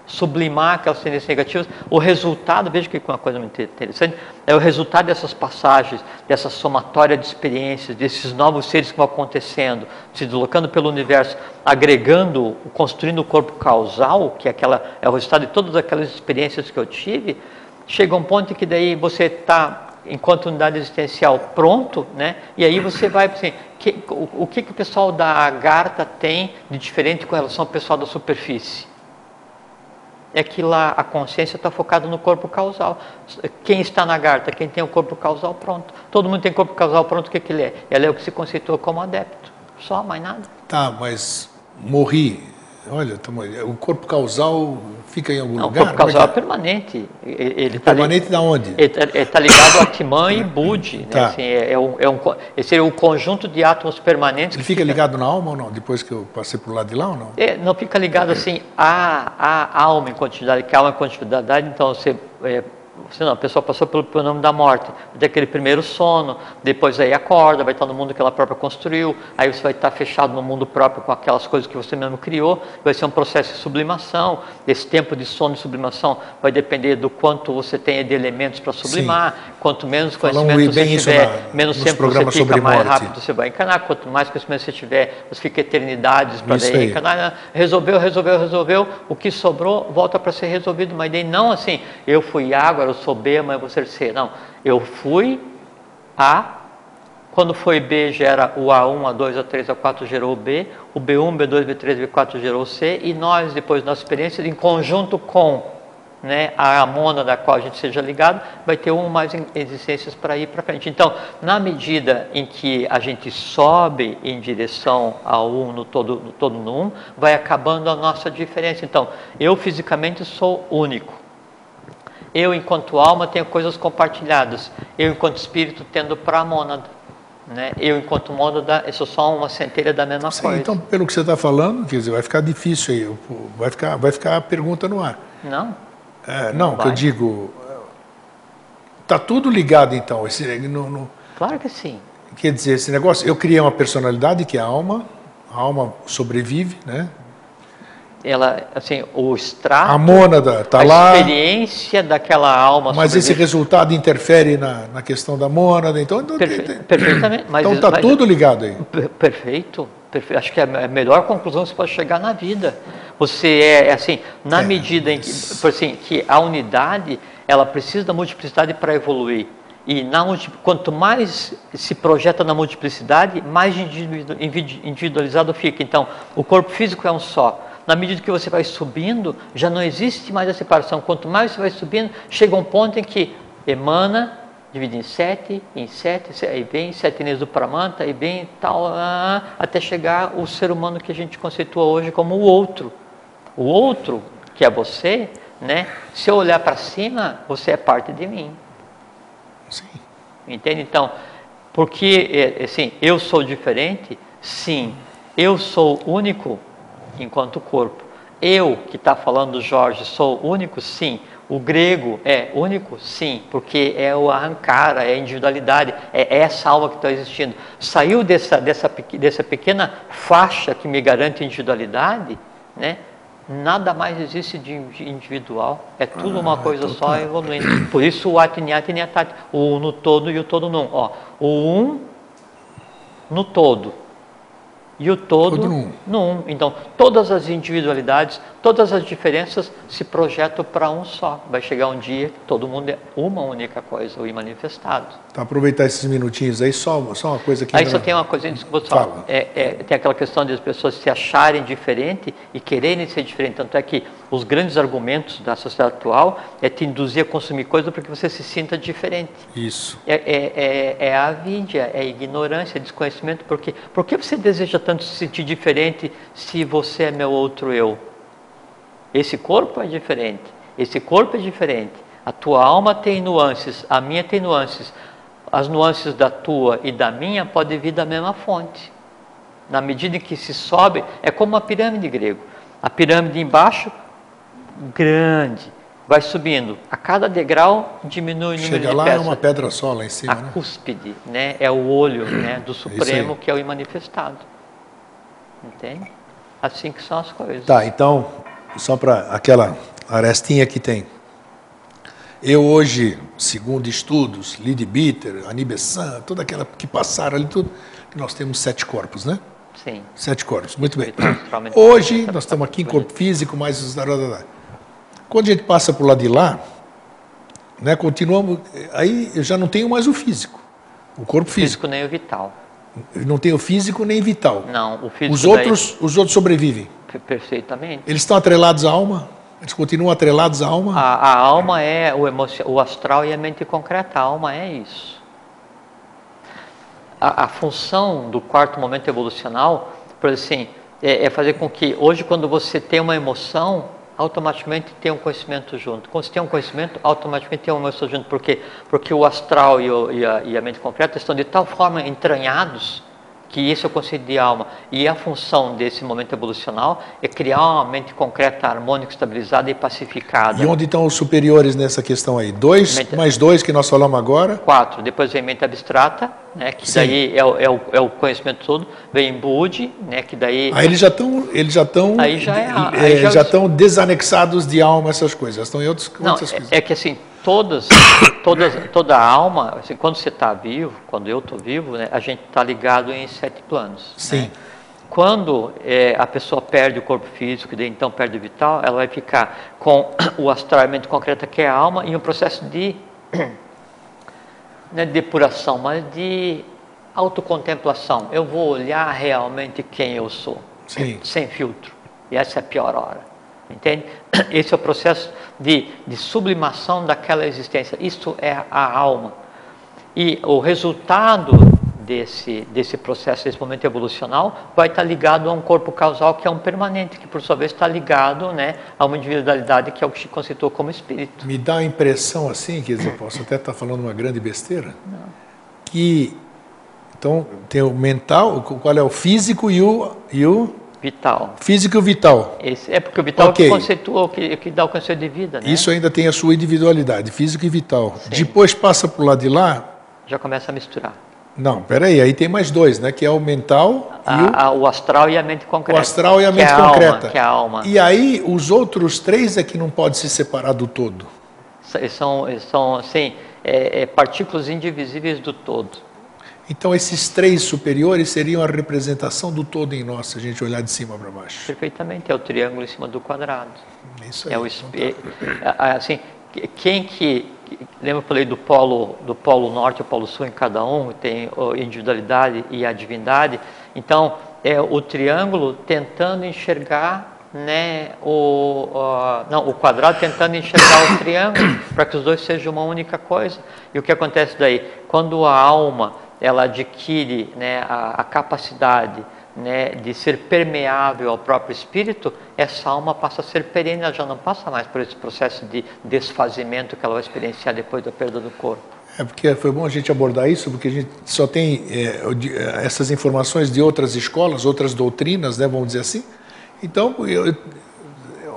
sublimar aquelas tendências negativas. O resultado, veja que é uma coisa muito interessante, é o resultado dessas passagens, dessa somatória de experiências, desses novos seres que vão acontecendo, se deslocando pelo universo, agregando, construindo o corpo causal, que é o resultado de todas aquelas experiências que eu tive. Chega um ponto em que daí você está enquanto unidade existencial pronto, né? E aí você vai assim, o que o pessoal da Agartha tem de diferente com relação ao pessoal da superfície? É que lá a consciência está focada no corpo causal. Quem está na Agartha? Quem tem o corpo causal pronto. Todo mundo tem corpo causal pronto, o que ele é? Ele é o que se conceitua como adepto. Só, mais nada. Tá, mas morri. Olha, o corpo causal fica em algum lugar? O corpo causal é permanente. Ele tá permanente da onde? Ele está ligado a Atman e Budi. Né? Tá. Assim, esse seria o conjunto de átomos permanentes. Ele fica ligado na alma ou não? Depois que eu passei por lado de lá ou não? Não fica ligado assim à alma em quantidade, que a alma em quantidade, então a pessoa passou pelo nome da morte, vai ter aquele primeiro sono, depois aí acorda, vai estar no mundo que ela própria construiu, aí você vai estar fechado no mundo próprio com aquelas coisas que você mesmo criou, vai ser um processo de sublimação. Esse tempo de sono e sublimação vai depender do quanto você tem de elementos para sublimar. Sim. Quanto menos conhecimento você tiver, menos tempo você fica, mais rápido você vai encarnar. Quanto mais conhecimento você tiver, você fica eternidades para daí encarnar. Resolveu, o que sobrou volta para ser resolvido, mas daí não assim, eu fui água, eu sou B, amanhã eu vou ser C. Não, eu fui A, quando foi B gera o A1, A2, A3, A4 gerou o B, o B1, B2, B3, B4 gerou o C, e nós, depois da nossa experiência, em conjunto com, né, a mona da qual a gente seja ligado, vai ter uma ou mais existências para ir para frente. Então, na medida em que a gente sobe em direção ao um no todo no um, vai acabando a nossa diferença. Então, eu fisicamente sou único. Eu, enquanto alma, tenho coisas compartilhadas. Eu, enquanto espírito, tendo para a mônada. Né? Eu, enquanto mônada, eu sou só uma centelha da mesma coisa. Então, pelo que você está falando, quer dizer, vai ficar difícil aí. Vai ficar a pergunta no ar. Não. Não, que eu digo... Está tudo ligado, então. Claro que sim. Quer dizer, esse negócio... Eu criei uma personalidade que é a alma sobrevive, né? Ela, assim, o extrato, a mônada está lá, a experiência daquela alma. Mas esse resultado interfere na questão da mônada, então... Perfeitamente. Então está tudo ligado aí. Perfeito. Acho que é a melhor conclusão que você pode chegar na vida. Você assim, na medida em que, assim, que a unidade, ela precisa da multiplicidade para evoluir. E quanto mais se projeta na multiplicidade, mais individualizado fica. Então, o corpo físico é um só. Na medida que você vai subindo, já não existe mais a separação. Quanto mais você vai subindo, chega um ponto em que emana, divide em sete, aí vem 7 linhas do Pramanta, aí vem tal, até chegar o ser humano que a gente conceitua hoje como o outro. O outro, que é você, né? Se eu olhar para cima, você é parte de mim. Sim. Entende? Então, porque, assim, eu sou diferente? Sim. Eu sou único enquanto corpo. Eu, que está falando Jorge, sou único? Sim. O grego é único? Sim, porque é o ahankara, é a individualidade, é essa alma que está existindo. Saiu dessa pequena faixa que me garante individualidade, né? Nada mais existe de individual, é tudo uma coisa só evoluindo. Por isso o Atnyati Nyatati, o um no todo e o todo no um. O um no todo e o todo no um. Então, todas as individualidades, todas as diferenças se projetam para um só. Vai chegar um dia que todo mundo é uma única coisa, o manifestado. Tá, aproveitar esses minutinhos aí, só uma coisa que... Aí só tem uma coisa, desculpa só, tem aquela questão de as pessoas se acharem diferente e quererem ser diferente. Tanto é que os grandes argumentos da sociedade atual é te induzir a consumir coisa para que você se sinta diferente. Isso. É a avidia, é a ignorância, é desconhecimento. Por que você deseja tanto se sentir diferente se você é meu outro eu? Esse corpo é diferente, esse corpo é diferente. A tua alma tem nuances, a minha tem nuances. As nuances da tua e da minha podem vir da mesma fonte. Na medida em que se sobe, é como uma pirâmide grego. A pirâmide embaixo, grande, vai subindo. A cada degrau diminui o número de peças. Chega lá, é uma pedra só lá em cima. A cúspide, né? É o olho, né, do Supremo, que é o imanifestado. Entende? Assim que são as coisas. Tá, então, só para aquela arestinha que tem. Eu hoje, segundo estudos, Lydie Bitter, Annie Besant, toda aquela que passaram ali, tudo, nós temos 7 corpos, né? Sim. 7 corpos, muito bem. Hoje, nós estamos aqui em corpo físico, mais os... Quando a gente passa por lá de lá, né? Continuamos, aí eu já não tenho mais o físico, o corpo físico. Nem o vital. Eu não tenho físico nem vital. Não, o físico os outros sobrevivem. Perfeitamente. Eles estão atrelados à alma? Eles continuam atrelados à alma? A alma é o astral e a mente concreta. A alma é isso. A função do quarto momento evolucional, por assim, é fazer com que hoje, quando você tem uma emoção, automaticamente tem um conhecimento junto. Quando você tem um conhecimento, automaticamente tem uma emoção junto. Por quê? Porque o astral e a mente concreta estão de tal forma entranhados que isso é o conceito de alma. E a função desse momento evolucional é criar uma mente concreta, harmônica, estabilizada e pacificada. E onde estão os superiores nessa questão aí? 2 mais 2 que nós falamos agora? 4. Depois vem mente abstrata, né, que daí é o conhecimento todo. Vem Budi, né, que daí... Aí eles já estão desanexados de alma, essas coisas. Estão em outras coisas. É que assim, toda a alma, assim, quando você está vivo, quando eu estou vivo, né, a gente está ligado em 7 planos. Sim. Né? Quando a pessoa perde o corpo físico, daí, então perde o vital, ela vai ficar com o astral, a mente concreta, que é a alma, em um processo de não é de depuração, mas de autocontemplação. Eu vou olhar realmente quem eu sou, sem filtro. E essa é a pior hora. Entende? Esse é o processo de sublimação daquela existência. Isso é a alma. E o resultado desse processo, desse momento evolucional, vai estar ligado a um corpo causal que é um permanente, que por sua vez está ligado, né, a uma individualidade que é o que se constituiu como espírito. Me dá a impressão assim, quer dizer, posso até estar falando uma grande besteira, que então tem o mental, qual é o físico e o vital. Físico e o vital. É porque o vital é o que conceitua, que dá o conceito de vida, né? Isso ainda tem a sua individualidade, físico e vital. Sim. Depois passa para o lado de lá... Já começa a misturar. Não, peraí, aí tem mais 2, né? Que é o mental e o astral e a mente concreta. O astral e a mente concreta. Alma, que é a alma. E aí os outros 3 é que não pode se separar do todo. São assim, partículas indivisíveis do todo. Então esses 3 superiores seriam a representação do todo em nós, se a gente olhar de cima para baixo. Perfeitamente, é o triângulo em cima do quadrado. Isso aí. É o assim, lembra que eu falei do polo norte e o polo sul em cada um, tem a individualidade e a divindade. Então, é o triângulo tentando enxergar, né, o quadrado tentando enxergar o triângulo, para que os dois sejam uma única coisa. E o que acontece daí? Quando a alma ela adquire, né, a capacidade, né, de ser permeável ao próprio espírito, essa alma passa a ser perene, ela já não passa mais por esse processo de desfazimento que ela vai experienciar depois da perda do corpo. Porque foi bom a gente abordar isso, porque a gente só tem essas informações de outras escolas, outras doutrinas, né, vamos dizer assim. Então,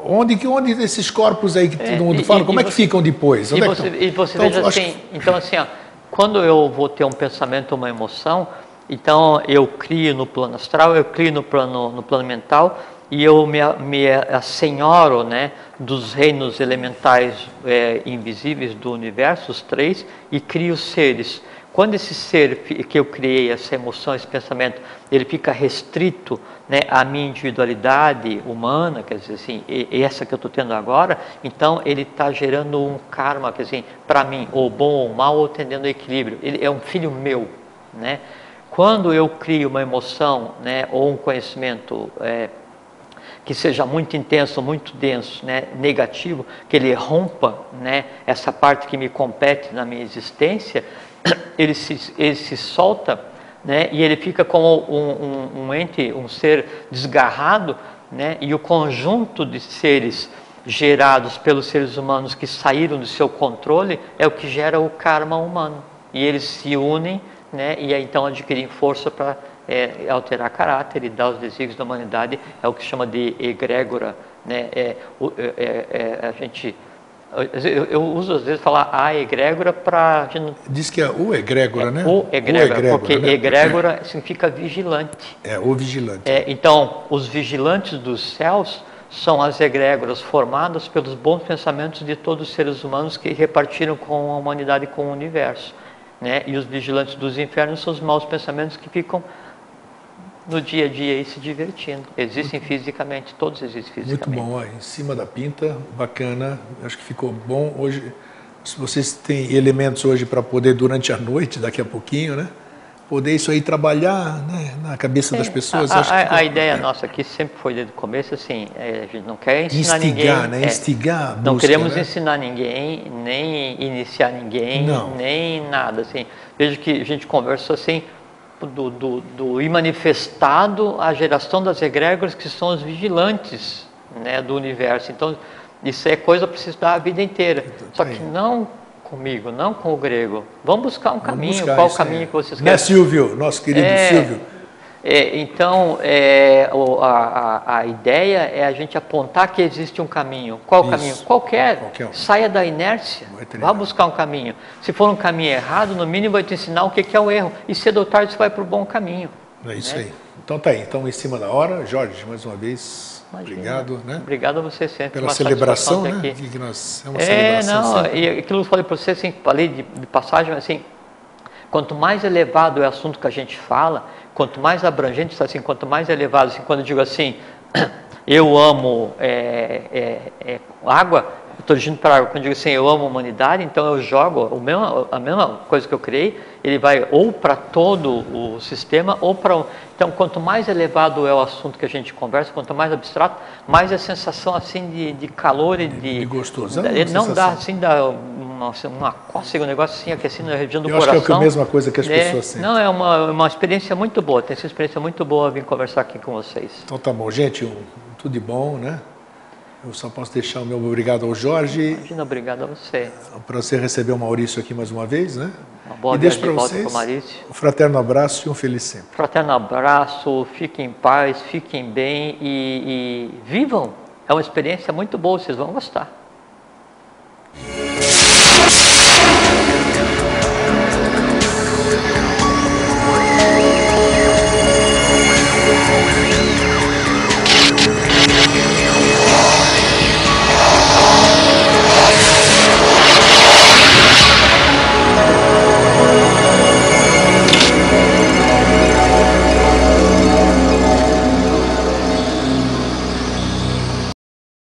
onde esses corpos aí que todo mundo fala, como é que ficam depois? E você veja assim, então assim, ó, quando eu vou ter um pensamento, uma emoção, então eu crio no plano astral, eu crio no plano mental e eu me assenhoro, né, dos reinos elementais invisíveis do universo, os 3, e crio seres. Quando esse ser que eu criei, essa emoção, esse pensamento, ele fica restrito, né, à minha individualidade humana, quer dizer assim, essa que eu estou tendo agora, então ele está gerando um karma, quer dizer, para mim, ou bom ou mal, ou tendendo ao equilíbrio. Ele é um filho meu, né? Quando eu crio uma emoção, né, ou um conhecimento que seja muito intenso, muito denso, né, negativo, que ele rompa, né, essa parte que me compete na minha existência, ele se solta, né, e ele fica como um ente, um ser desgarrado, né, e o conjunto de seres gerados pelos seres humanos que saíram do seu controle é o que gera o karma humano. E eles se unem, né, e aí, então adquirem força para alterar caráter e dar os desígnios da humanidade. É o que chama de egrégora, né? Eu uso às vezes falar a egrégora para... Diz que é o egrégora, né? O egrégora, porque né? Egrégora significa vigilante. O vigilante. Então, os vigilantes dos céus são as egrégoras formadas pelos bons pensamentos de todos os seres humanos que repartiram com a humanidade e com o universo. Né? E os vigilantes dos infernos são os maus pensamentos que ficam no dia a dia aí se divertindo. Existem fisicamente, todos existem fisicamente. Muito bom, ó, em cima da pinta, bacana, acho que ficou bom. Hoje se vocês têm elementos hoje para poder, durante a noite, daqui a pouquinho, né? Poder isso aí trabalhar, né, na cabeça das pessoas. A ideia nossa aqui sempre foi desde o começo assim, a gente não quer ensinar instigar, ninguém. Né? Instigar a busca, não queremos né? ensinar ninguém, nem iniciar ninguém, nem nada. Assim. Veja que a gente conversou assim, do imanifestado à geração das egrégoras que são os vigilantes, né, do universo. Então, isso é coisa para se estudar a vida inteira. Só que não comigo, não com o grego. Vamos buscar um caminho. Qual o caminho que vocês querem? Né, Silvio? Nosso querido Silvio. Então, a ideia é a gente apontar que existe um caminho. Qual o caminho? Qualquer um. Saia da inércia. Vá buscar um caminho. Se for um caminho errado, no mínimo vai te ensinar o que é o erro. E cedo ou tarde você vai para o bom caminho. É isso aí. Então tá aí. Então, em cima da hora, Jorge, mais uma vez... Imagina. Obrigado, né? Obrigado a você sempre. Pela celebração, né? É uma celebração. Não, e aquilo que eu falei para você, assim, falei de passagem, assim, quanto mais elevado é o assunto que a gente fala, quanto mais abrangente, assim, quanto mais elevado, assim, quando eu digo assim, eu amo água, eu estou dirigindo para água, quando eu digo assim, eu amo a humanidade, então eu jogo a mesma coisa que eu criei, ele vai ou para todo o sistema, ou para... Então, quanto mais elevado é o assunto que a gente conversa, quanto mais abstrato, mais a sensação assim de calor e de gostoso. Não dá assim, dá uma cócega, um negócio assim, aquecendo na região do coração. Eu acho que é a mesma coisa que as pessoas sentem. Não, é uma experiência muito boa, tem sido uma experiência muito boa vir conversar aqui com vocês. Então tá bom, gente, tudo de bom, né? Eu só posso deixar o meu obrigado ao Jorge. Imagina, obrigado a você. Para você receber o Maurício aqui mais uma vez, né? Uma boa e deixo para vocês Maurício. Um fraterno abraço e um feliz sempre. Fraterno abraço, fiquem em paz, fiquem bem e vivam. É uma experiência muito boa, vocês vão gostar.